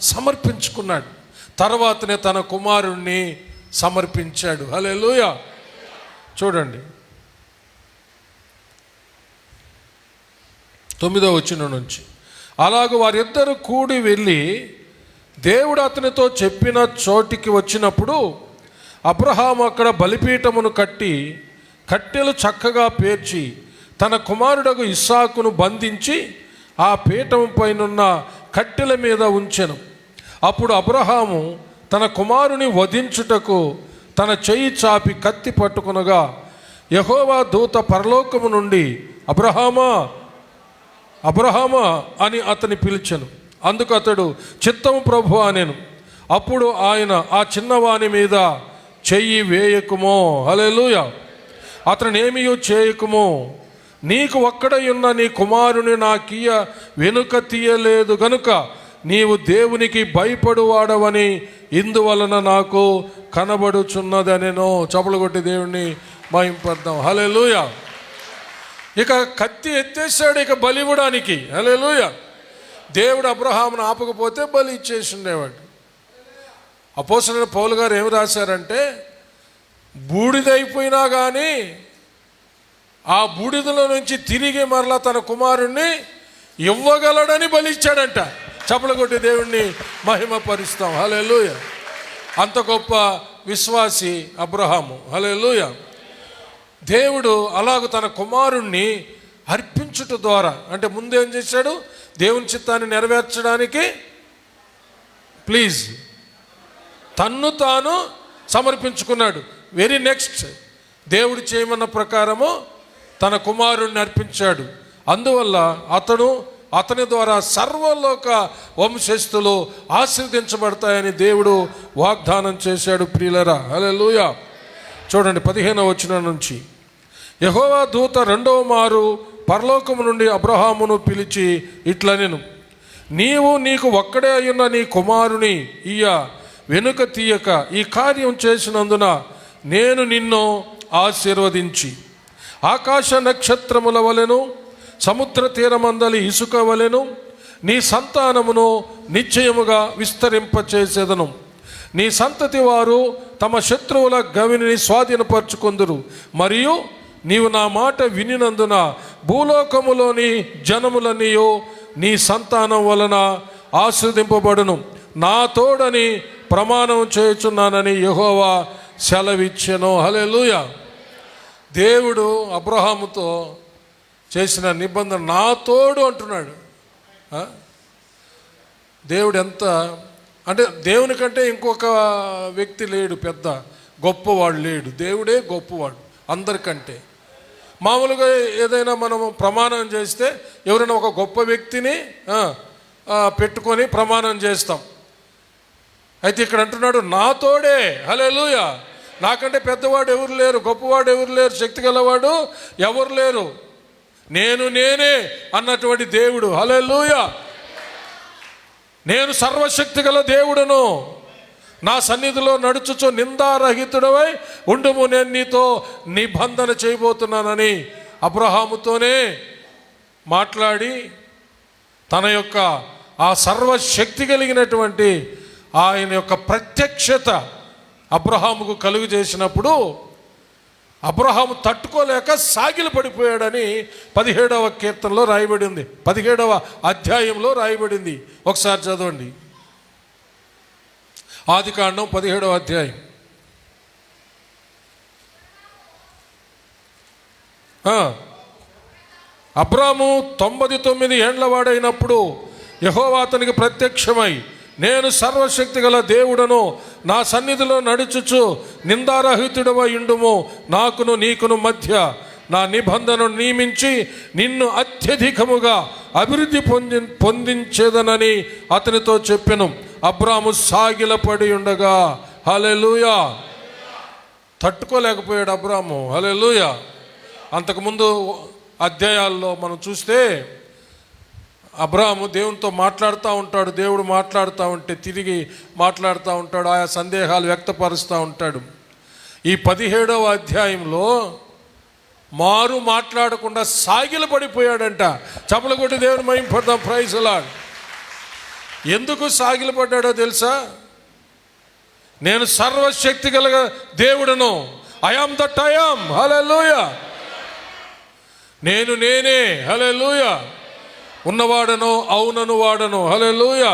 Speaker 1: సమర్పించుకున్నాడు. తర్వాతనే తన కుమారుణ్ణి సమర్పించాడు. హల్లెలూయా. చూడండి 9వ వచనం నుంచి, అలాగూ వారిద్దరూ కూడి వెళ్ళి దేవుడు అతనితో చెప్పిన చోటికి వచ్చినప్పుడు అబ్రహాము అక్కడ బలిపీఠమును కట్టి కట్టెలు చక్కగా పేర్చి తన కుమారుడగు ఇస్సాకును బంధించి ఆ పీఠం పైనున్న కట్టెల మీద ఉంచెను. అప్పుడు అబ్రహాము తన కుమారుని వధించుటకు తన చెయ్యి చాపి కత్తి పట్టుకొనగా యెహోవా దూత పరలోకము నుండి అబ్రహామా అబ్రహామా అని అతని పిలిచెను. అందుకు అతడు చిత్తము ప్రభు అనెను. అప్పుడు ఆయన, ఆ చిన్నవాని మీద చెయ్యి వేయకుమో, హల్లెలూయా, అతనేమియూ చేయకుమో, నీకు ఒక్కడయున్న నీ కుమారుని నాకియ వెనుక తీయలేదు గనుక నీవు దేవునికి భయపడువాడవని ఇందువలన నాకు కనబడుచున్నదనెను. చప్పలు కొట్టి దేవుణ్ణి మహింపడదాం. హల్లెలూయా. ఇక కత్తి ఎత్తేసాడు ఇక బలి ఇవ్వడానికి. హల్లెలూయా. దేవుడు అబ్రహామును ఆపకపోతే బలి ఇచ్చేసి ఉండేవాడు. అపోస్తలుడైన పౌలు గారు ఏమి రాశారంటే, బూడిదైపోయినా కానీ ఆ బూడిదలో నుంచి తిరిగి మరలా తన కుమారుణ్ణి ఇవ్వగలడని బలిచ్చాడంట. చప్పలు కొట్టి దేవుణ్ణి మహిమపరుస్తాం. హల్లెలూయా. అంత గొప్ప విశ్వాసి అబ్రహాము. హల్లెలూయా. దేవుడు అలాగూ తన కుమారుణ్ణి అర్పించుట ద్వారా, అంటే ముందేం చేశాడు? దేవుని చిత్తాన్ని నెరవేర్చడానికి తన్ను తాను సమర్పించుకున్నాడు. వెరీ నెక్స్ట్ దేవుడు చేయమన్న ప్రకారము తన కుమారుణ్ణి అర్పించాడు. అందువల్ల అతని ద్వారా సర్వలోక వంశస్థులు ఆశీర్వదించబడతాయని దేవుడు వాగ్దానం చేశాడు. ప్రియులరా, హల్లెలూయా. చూడండి 15వ వచనం నుంచి, యెహోవా దూత రెండవ మారు పరలోకము నుండి అబ్రహామును పిలిచి ఇట్లనెను, నీకు ఒక్కడే అయ్యున్న నీ కుమారుని వెనుక తీయక ఈ కార్యం చేసినందున నేను నిన్ను ఆశీర్వదించి ఆకాశ నక్షత్రముల వలెను సముద్ర తీరమందలి ఇసుక వలెను నీ సంతానమును నిశ్చయముగా విస్తరింపచేసేదను. నీ సంతతి వారు తమ శత్రువుల గవిని స్వాధీనపరచుకొందురు. మరియు నీవు నా మాట వినినందున భూలోకములోని జనములన్నీయు నీ సంతానం వలన ఆశీర్వదింపబడును. నా తోడని ప్రమాణం చేయుచున్నానని యెహోవా సెలవిచ్చెను. హల్లెలూయా. దేవుడు అబ్రహాముతో చేసిన నిబంధన నా తోడు అంటున్నాడు. దేవుడు ఎంత అంటే దేవుని కంటే ఇంకొక వ్యక్తి లేడు, పెద్ద గొప్పవాడు లేడు. దేవుడే గొప్పవాడు అందరికంటే. మామూలుగా ఏదైనా మనము ప్రమాణం చేస్తే ఎవరైనా ఒక గొప్ప వ్యక్తిని పెట్టుకొని ప్రమాణం చేస్తాం. అయితే ఇక్కడ అంటున్నాడు నా తోడే. హల్లెలూయా. నాకంటే పెద్దవాడు ఎవరు లేరు, గొప్పవాడు ఎవరు లేరు, శక్తి గలవాడు ఎవరు లేరు, నేనే అన్నటువంటి దేవుడు. హల్లెలూయా. నేను సర్వశక్తి గల దేవుడును, నా సన్నిధిలో నడుచుచు నిందారహితుడవై ఉండుము, నేను నీతో నిబంధన చేయబోతున్నానని అబ్రహాముతోనే మాట్లాడి తన యొక్క ఆ సర్వశక్తి కలిగినటువంటి ఆయన యొక్క ప్రత్యక్షత అబ్రహాముకు కలుగు చేసినప్పుడు అబ్రహాము తట్టుకోలేక సాగిలు పడిపోయాడని 17వ కీర్తనలో రాయబడింది, 17వ అధ్యాయంలో రాయబడింది. ఒకసారి చదవండి. ఆదికాండం 17వ అధ్యాయం. అబ్రాము 99 ఏండ్ల వాడైనప్పుడు యెహోవా అతనికి ప్రత్యక్షమై, నేను సర్వశక్తి గల దేవుడను, నా సన్నిధిలో నడుచుచు నిందారహితుడవై ఉండుము, నాకును నీకును మధ్య నా నిబంధనను నియమించి నిన్ను అత్యధికముగా అభివృద్ధి పొందించేదనని అతనితో చెప్పెను. అబ్రాము సాగిలపడి ఉండగా. హల్లెలూయా. తట్టుకోలేకపోయాడు అబ్రాము. హల్లెలూయా. అంతకుముందు అధ్యాయాల్లో మనం చూస్తే అబ్రాము దేవునితో మాట్లాడుతూ ఉంటాడు, దేవుడు మాట్లాడుతూ ఉంటే తిరిగి మాట్లాడుతూ ఉంటాడు, ఆయా సందేహాలు వ్యక్తపరుస్తూ ఉంటాడు. ఈ 17వ అధ్యాయంలో మారు మాట్లాడకుండా సాగిల పడిపోయాడంట. చపల కొట్టి దేవుని మహిమపడదాం. Praise lord. ఎందుకు సాగిల పడ్డాడో తెలుసా? నేను సర్వశక్తి గల దేవుడును, I am that I am. Hallelujah. నేనే. హల్లెలూయా. ఉన్నవాడను అవునను వాడను. హల్లెలూయా.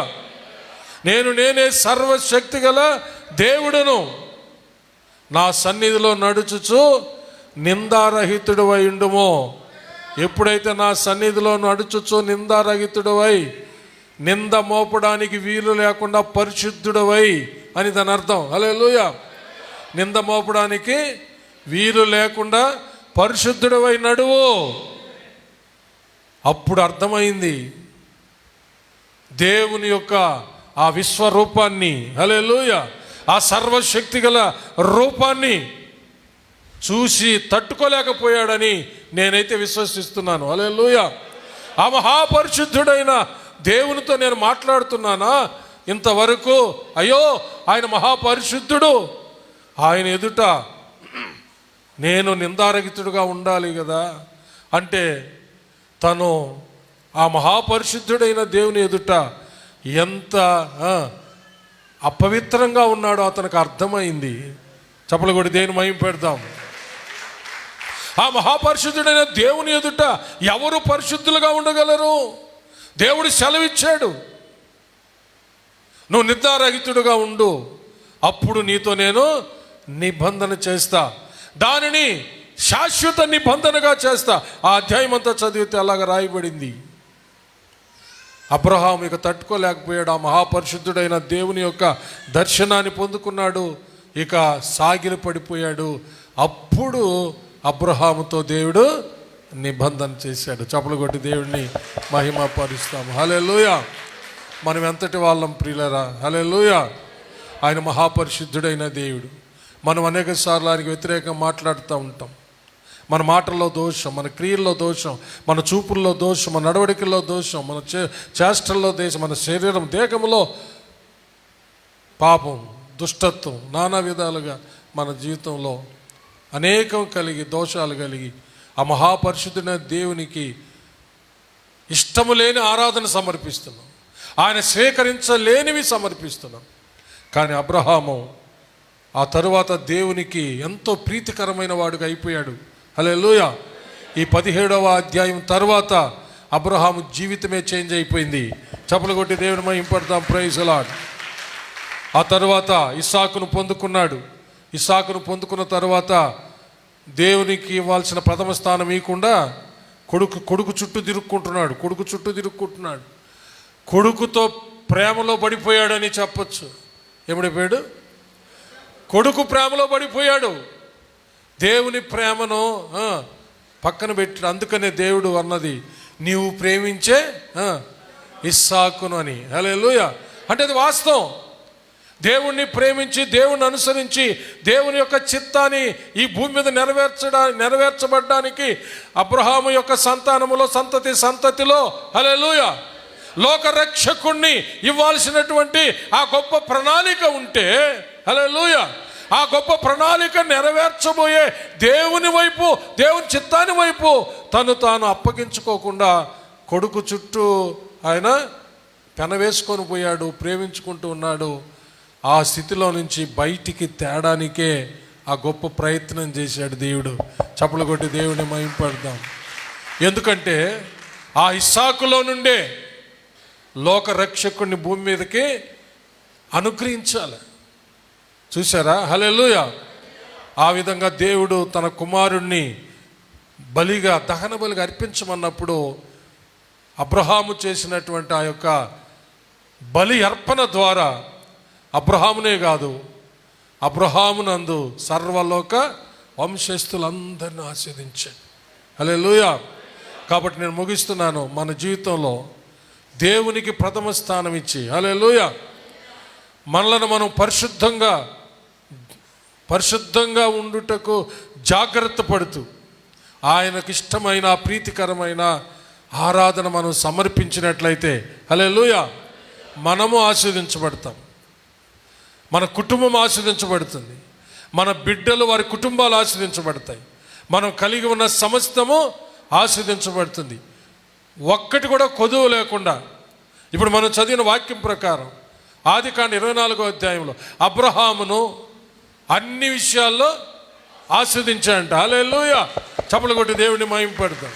Speaker 1: నేనే సర్వశక్తి గల దేవుడును, నా సన్నిధిలో నడుచుచు నిందారహితుడవై ఉండుము. ఎప్పుడైతే నా సన్నిధిలో నడుచుచు నిందారహితుడవై, నింద మోపడానికి వీలు లేకుండా పరిశుద్ధుడవై అని దాని అర్థం. హల్లెలూయా. నింద మోపడానికి వీలు లేకుండా పరిశుద్ధుడవై నడువు. అప్పుడు అర్థమైంది దేవుని యొక్క ఆ విశ్వరూపాన్ని. హల్లెలూయా. ఆ సర్వశక్తి గల రూపాన్ని చూసి తట్టుకోలేకపోయాడని నేనైతే విశ్వసిస్తున్నాను. హల్లెలూయా. ఆ మహాపరిశుద్ధుడైన దేవునితో నేను మాట్లాడుతున్నానా ఇంతవరకు? అయ్యో, ఆయన మహాపరిశుద్ధుడు, ఆయన ఎదుట నేను నిందారహితుడుగా ఉండాలి కదా. అంటే తను ఆ మహాపరిశుద్ధుడైన దేవుని ఎదుట ఎంత అపవిత్రంగా ఉన్నాడో అతనికి అర్థమైంది. చప్పలు కొట్టి దేవుని మహిమ పెడదాం. ఆ మహాపరిశుద్ధుడైన దేవుని ఎదుట ఎవరు పరిశుద్ధులుగా ఉండగలరు? దేవుడు సెలవిచ్చాడు, నువ్వు నిందారహితుడుగా ఉండు, అప్పుడు నీతో నేను నిబంధన చేస్తా, దానిని శాశ్వత నిబంధనగా చేస్తా. ఆ అధ్యాయం అంతా చదివితే అలాగ రాయబడింది. అబ్రహాము ఇక తట్టుకోలేకపోయాడు. ఆ మహాపరిశుద్ధుడైన దేవుని యొక్క దర్శనాన్ని పొందుకున్నాడు. ఇక సాగిలి పడిపోయాడు. అప్పుడు అబ్రహాముతో దేవుడు నిబంధన చేశాడు. చప్పలు కొట్టి దేవుడిని మహిమ పరుస్తాము. హల్లెలూయా. మనం ఎంతటి వాళ్ళం ప్రియులరా. హల్లెలూయా. ఆయన మహాపరిశుద్ధుడైన దేవుడు. మనం అనేక సార్లు ఆయనకి వ్యతిరేకంగా మాట్లాడుతూ ఉంటాం. మన మాటల్లో దోషం, మన క్రియల్లో దోషం, మన చూపుల్లో దోషం, మన నడవడికల్లో దోషం, మన చేష్టల్లో దోషం, మన శరీరం దేహంలో పాపం, దుష్టత్వం, నానా విధాలుగా మన జీవితంలో అనేకం కలిగి దోషాలు కలిగి ఆ మహాపరిశుద్ధుడైన దేవునికి ఇష్టము లేని ఆరాధన సమర్పిస్తున్నాం, ఆయన స్వీకరించలేనివి సమర్పిస్తున్నాం. కానీ అబ్రహాము ఆ తరువాత దేవునికి ఎంతో ప్రీతికరమైన వాడుగా అయిపోయాడు. హల్లెలూయా. ఈ 17వ అధ్యాయం తర్వాత అబ్రహాము జీవితమే చేంజ్ అయిపోయింది. చప్పలు కొట్టి దేవుని మహిమ పడతాం. Praise lord. ఆ తర్వాత ఇస్సాకును పొందుకున్నాడు. ఇస్సాకును పొందుకున్న తర్వాత దేవునికి ఇవ్వాల్సిన ప్రథమ స్థానం ఇవ్వకుండా కొడుకు చుట్టూ తిరుక్కుంటున్నాడు. కొడుకుతో ప్రేమలో పడిపోయాడని చెప్పచ్చు. ఏమిడిపోయాడు? కొడుకు ప్రేమలో పడిపోయాడు. దేవుని ప్రేమను పక్కన పెట్టాడు. అందుకనే దేవుడు అన్నది, నీవు ప్రేమించే ఇస్సాకును అని. హల్లెలూయా. అంటే అది వాస్తవం. దేవుణ్ణి ప్రేమించి, దేవుణ్ణి అనుసరించి, దేవుని యొక్క చిత్తాన్ని ఈ భూమి మీద నెరవేర్చబడ్డానికి అబ్రహాము యొక్క సంతానములో సంతతిలో హల్లెలూయా లోకరక్షకుణ్ణి ఇవ్వాల్సినటువంటి ఆ గొప్ప ప్రణాళిక ఉంటే, హల్లెలూయా, ఆ గొప్ప ప్రణాళిక నెరవేర్చబోయే దేవుని వైపు, దేవుని చిత్తాన్ని వైపు తాను అప్పగించుకోకుండా కొడుకు చుట్టూ ఆయన పెనవేసుకొని పోయాడు, ప్రేమించుకుంటూ ఉన్నాడు. ఆ స్థితిలో నుంచి బయటికి తేడానికే ఆ గొప్ప ప్రయత్నం చేశాడు దేవుడు. చప్పలు కొట్టి దేవుని మహింపడదాం. ఎందుకంటే ఆ ఇస్సాకులో నుండే లోకరక్షకుడిని భూమి మీదకి అనుగ్రహించాలి. చూసారా? హల్లెలూయా. ఆ విధంగా దేవుడు తన కుమారుణ్ణి బలిగా, దహన బలిగా అర్పించమన్నప్పుడు అబ్రహాము చేసినటువంటి ఆ యొక్క బలి అర్పణ ద్వారా అబ్రహామునే కాదు, అబ్రహామునందు సర్వలోక వంశస్థులందరినీ ఆశీర్వదించాడు. హల్లెలూయా. కాబట్టి నేను ముగిస్తున్నాను. మన జీవితంలో దేవునికి ప్రథమ స్థానం ఇచ్చి, హల్లెలూయా, మనలను మనం పరిశుద్ధంగా ఉండుటకు జాగ్రత్త పడుతూ ఆయనకు ఇష్టమైన ప్రీతికరమైన ఆరాధన మనం సమర్పించినట్లయితే, హల్లెలూయా, మనము ఆశీర్వదించబడతాం. మన కుటుంబం ఆశీర్వదించబడుతుంది. మన బిడ్డలు, వారి కుటుంబాలు ఆశీర్వదించబడతాయి. మనం కలిగి ఉన్న సమస్తము ఆశీర్వదించబడుతుంది. ఒక్కటి కూడా కొదువు లేకుండా. ఇప్పుడు మనం చదివిన వాక్యం ప్రకారం ఆదికాండ 24వ అధ్యాయంలో అబ్రహామును అన్ని విషయాల్లో ఆస్వాదించాడంట. హల్లెలూయా. చప్పలు కొట్టి దేవుడిని మహింపడతాం.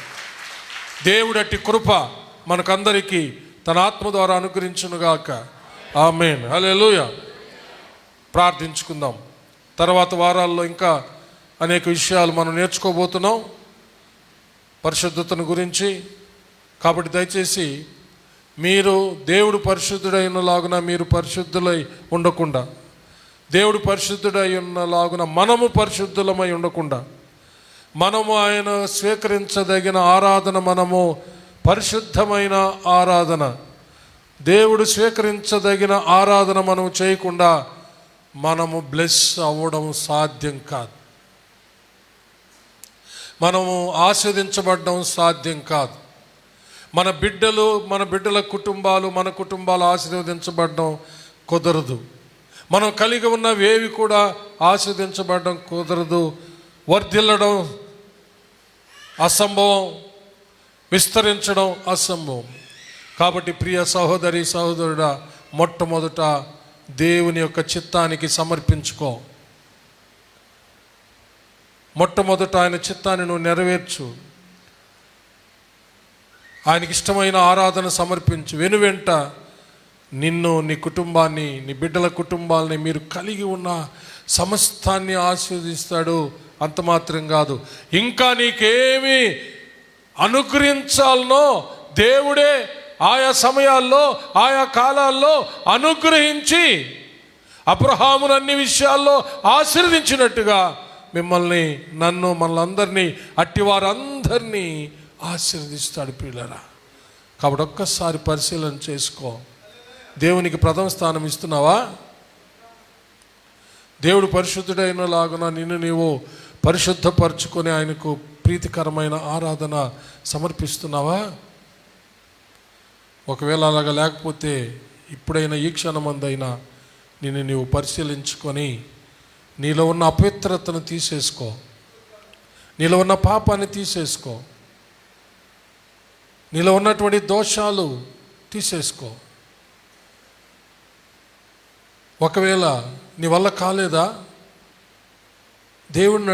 Speaker 1: దేవుడు అట్టి కృప మనకందరికీ తన ఆత్మ ద్వారా అనుగ్రహించునుగాక. ఆమేన్. హల్లెలూయా. ప్రార్థించుకుందాం. తర్వాత వారాల్లో ఇంకా అనేక విషయాలు మనం నేర్చుకోబోతున్నాం పరిశుద్ధతను గురించి. కాబట్టి దయచేసి మీరు దేవుడు పరిశుద్ధుడైనలాగున మీరు పరిశుద్ధులై ఉండకుండా, దేవుడు పరిశుద్ధుడై ఉన్నలాగున మనము పరిశుద్ధులమై ఉండకుండా, మనము ఆయన స్వీకరించదగిన ఆరాధన, మనము పరిశుద్ధమైన ఆరాధన, దేవుడు స్వీకరించదగిన ఆరాధన మనం చేయకుండా మనము బ్లెస్ అవ్వడం సాధ్యం కాదు. మనము ఆస్వాదించబడడం సాధ్యం కాదు. మన బిడ్డల కుటుంబాలు, మన కుటుంబాలు ఆశీర్వదించబడడం కుదరదు. మనం కలిగి ఉన్నవేవి కూడా ఆస్వాదించబడడం కుదరదు. వర్ధిల్లడం అసంభవం, విస్తరించడం అసంభవం. కాబట్టి ప్రియ సహోదరి సహోదరుడా, మొట్టమొదట దేవుని యొక్క చిత్తానికి సమర్పించుకో. మొట్టమొదట ఆయన చిత్తాన్ని నువ్వు నెరవేర్చు. ఆయనకి ఇష్టమైన ఆరాధన సమర్పించు. వెనువెంట నిన్ను, నీ కుటుంబాన్ని, నీ బిడ్డల కుటుంబాలని, మీరు కలిగి ఉన్న సమస్తాన్ని ఆశీర్వదిస్తాడు. అంత మాత్రం కాదు, ఇంకా నీకేమి అనుగ్రహించాలనో దేవుడే ఆయా సమయాల్లో, ఆయా కాలాల్లో అనుగ్రహించి అబ్రహామును అన్ని విషయాల్లో ఆశీర్వదించినట్టుగా మిమ్మల్ని, నన్ను, మనలందరినీ, అట్టివారందరినీ ఆశీర్వదిస్తాడు ప్రియులారా. కాబట్టి ఒక్కసారి పరిశీలన చేసుకో. దేవునికి ప్రథమ స్థానం ఇస్తున్నావా? దేవుడు పరిశుద్ధుడైనలాగున నిన్ను నీవు పరిశుద్ధపరచుకొని ఆయనకు ప్రీతికరమైన ఆరాధన సమర్పిస్తున్నావా? ఒకవేళ అలాగా లేకపోతే ఇప్పుడైనా, ఈ క్షణమందైనా నిన్ను నీవు పరిశీలించుకొని నీలో ఉన్న అపవిత్రతను తీసేసుకో, నీలో ఉన్న పాపాన్ని తీసేసుకో, నీలో ఉన్నటువంటి దోషాలు తీసేసుకో. ఒకవేళ నీ వల్ల కాలేదా, దేవుణ్ణి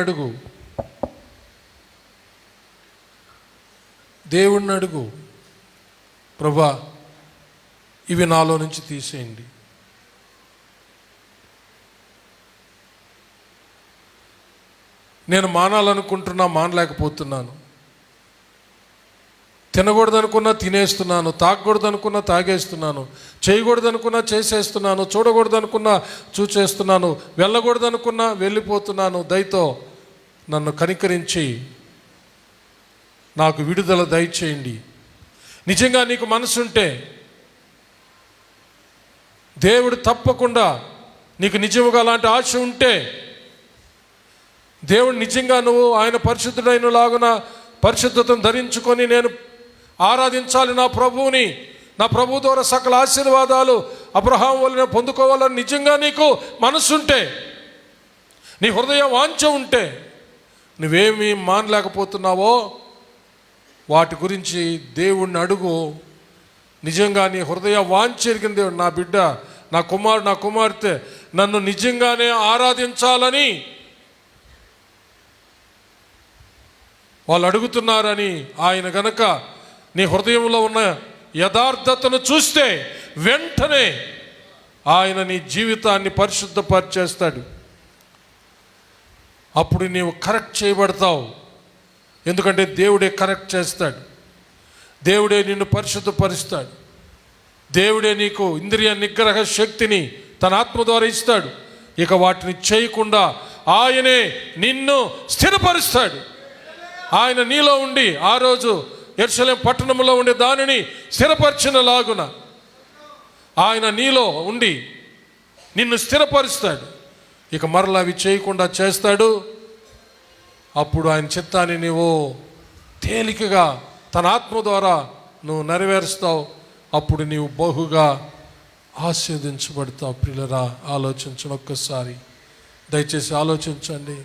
Speaker 1: అడుగు, ప్రభువా ఇవి నాలో నుంచి తీసేయండి. నేను మానాలనుకుంటున్నా, మానలేకపోతున్నాను. తినకూడదనుకున్నా తినేస్తున్నాను, తాగకూడదనుకున్నా తాగేస్తున్నాను, చేయకూడదనుకున్నా చేసేస్తున్నాను, చూడకూడదనుకున్నా చూచేస్తున్నాను, వెళ్ళకూడదనుకున్నా వెళ్ళిపోతున్నాను. దయతో నన్ను కనికరించి నాకు విడుదల దయచేయండి. నిజంగా నీకు మనసుంటే దేవుడు తప్పకుండా, నీకు నిజముగా అలాంటి ఆశ ఉంటే, దేవుడు నిజంగా నువ్వు ఆయన పరిశుద్ధుడైన లాగున పరిశుద్ధతను ధరించుకొని నేను ఆరాధించాలి నా ప్రభువుని, నా ప్రభు ద్వారా సకల ఆశీర్వాదాలు అబ్రహాం వలన పొందుకోవాలని నిజంగా నీకు మనసుంటే, నీ హృదయ వాంఛ ఉంటే, నువ్వేమీ మానలేకపోతున్నావో వాటి గురించి దేవుణ్ణి అడుగు. నిజంగా నీ హృదయ వాంఛ ఎరిగిన దేవుడు, నా బిడ్డ, నా కుమారుడు, నా కుమార్తె నన్ను నిజంగానే ఆరాధించాలని వాళ్ళు అడుగుతున్నారని ఆయన గనక నీ హృదయంలో ఉన్న యథార్థతను చూస్తే వెంటనే ఆయన నీ జీవితాన్ని పరిశుద్ధపరిచేస్తాడు. అప్పుడు నీవు కరెక్ట్ చేయబడతావు. ఎందుకంటే దేవుడే కరెక్ట్ చేస్తాడు, దేవుడే నిన్ను పరిశుద్ధపరుస్తాడు, దేవుడే నీకు ఇంద్రియ నిగ్రహ శక్తిని తన ఆత్మ ద్వారా ఇస్తాడు. ఇక వాటిని చేయకుండా ఆయనే నిన్ను స్థిరపరుస్తాడు. ఆయన నీలో ఉండి ఆ రోజు యెరూషలేము పట్టణంలో ఉండే దానిని స్థిరపరిచిన లాగున ఆయన నీలో ఉండి నిన్ను స్థిరపరుస్తాడు. ఇక మరలా అవి చేయకుండా చేస్తాడు. అప్పుడు ఆయన చిత్తాన్ని నీవు తేలికగా తన ఆత్మ ద్వారా నువ్వు నెరవేరుస్తావు. అప్పుడు నీవు బహుగా ఆశీర్వదించబడతావు. ప్రియులరా, ఆలోచించండి ఒక్కసారి, దయచేసి ఆలోచించండి.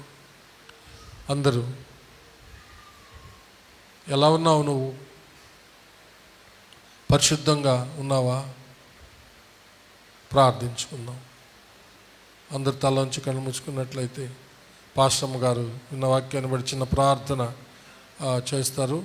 Speaker 1: అందరూ ఎలా ఉన్నావు? నువ్వు పరిశుద్ధంగా ఉన్నావా? ప్రార్థించుకుందాం. అందరు తలంచి కళ్ళు ముచ్చుకున్నట్లయితే పాస్టమ్మ గారు విన్న వాక్యాన్ని బట్టి చిన్న ప్రార్థన చేస్తారు.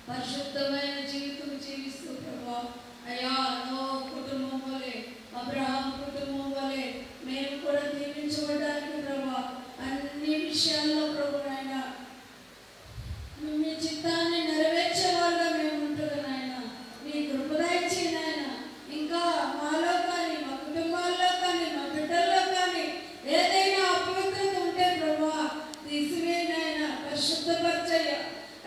Speaker 2: పరిశుద్ధమైన జీవితం జీవిస్తూ ప్రభా, అయ్యా నో కుటుంబం వలె, అబ్రహాం కుటుంబం వలె మేము కూడా దీవించబడడానికి ప్రభా, అన్ని విషయాల్లో ప్రభు నాయన మీ చిత్తాన్ని నెరవేర్చేవారుగా మేము ఉంటున్నాం నాయన. మీ కృప దయచేయండి నాయన. ఇంకా మాలో కానీ, మా కుటుంబాల్లో కానీ, మా బిడ్డల్లో కానీ ఏదైనా అపవిత్రత ఉంటే ప్రభా తీసివేయండి నాయన. పరిశుద్ధపరచయ్య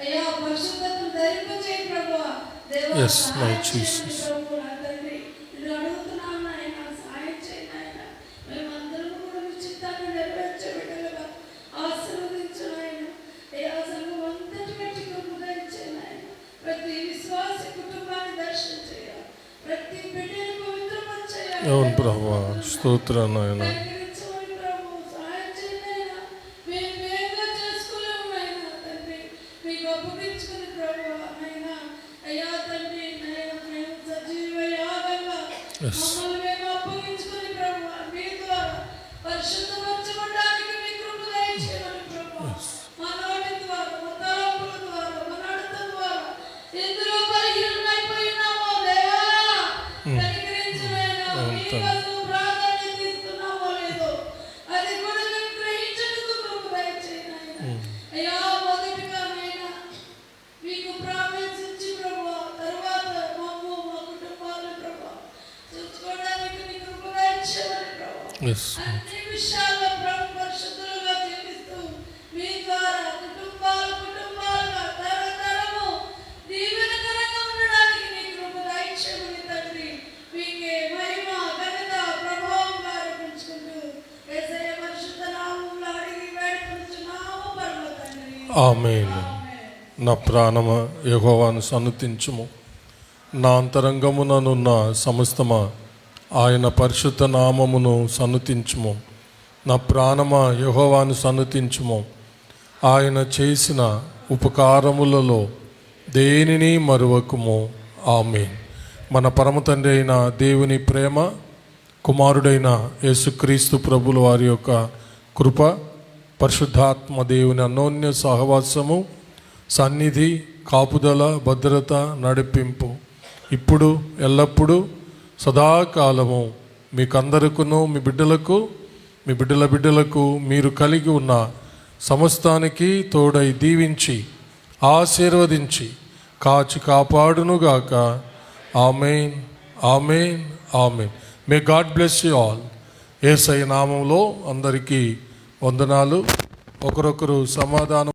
Speaker 2: అయ్యా, పరిశుద్ధతను ధరింపచేయ ప్రభువా. దేవా సహాయం చేయండి ప్రభు. నా తండ్రి ఇది అడుగుతున్నాను నాయన, సహాయం చేయండి నాయన. మేమందరం కూడా మీ చిత్తాన్ని నెరవేర్చే బిడ్డలుగా ఆశీర్వదించు నాయన. అయ్యా, సంఘం అంతటి బట్టి కృప దయచేయండి నాయన. ప్రతి విశ్వాసి కుటుంబాన్ని దర్శనం చేయాలి, ప్రతి బిడ్డని పవిత్రపరచేయాలి.
Speaker 1: అవును ప్రభువా, స్తోత్రం నాయన.
Speaker 2: అన్ని విషయాల్లో ప్రభు పరిశుద్ధులుగా జీవిస్తూ మీ ద్వారా కుటుంబాలుగా తరతరము దీవెనకరంగా ఉండడానికి మీ కృప దయచేయమని తండ్రి మీకే మహిమ ఘనత ప్రభావం ఆరోపించుకుంటూ యేసయ్య పరిశుద్ధ నామములో అడిగి వేడుకొనుచున్నాము పరమ తండ్రి.
Speaker 1: ఆమేన్. నా ప్రాణమా యెహోవాను సన్నుతించుము, నా అంతరంగముననున్న సమస్తమా ఆయన పరిశుద్ధ నామమును సన్నుతించుము. నా ప్రాణమా యెహోవాను సన్నుతించుము. ఆయన చేసిన ఉపకారములలో దేనిని మరువకుము. ఆమేన్. మన పరమ తండ్రి అయిన దేవుని ప్రేమ, కుమారుడైన యేసుక్రీస్తు ప్రభుల వారి యొక్క కృప, పరిశుద్ధాత్మ దేవుని అన్యోన్య సహవాసము, సన్నిధి, కాపుదల, భద్రత, నడిపింపు ఇప్పుడు ఎల్లప్పుడూ సదాకాలము మీకందరికును, మీ బిడ్డలకు, మీ బిడ్డల బిడ్డలకు, మీరు కలిగి ఉన్న సమస్తానికి తోడై దీవించి ఆశీర్వదించి కాచి కాపాడునుగాక. Amen, amen, amen. May God bless you all. యేసయ్య నామంలో అందరికీ వందనాలు. ఒకరొకరు సమాధానం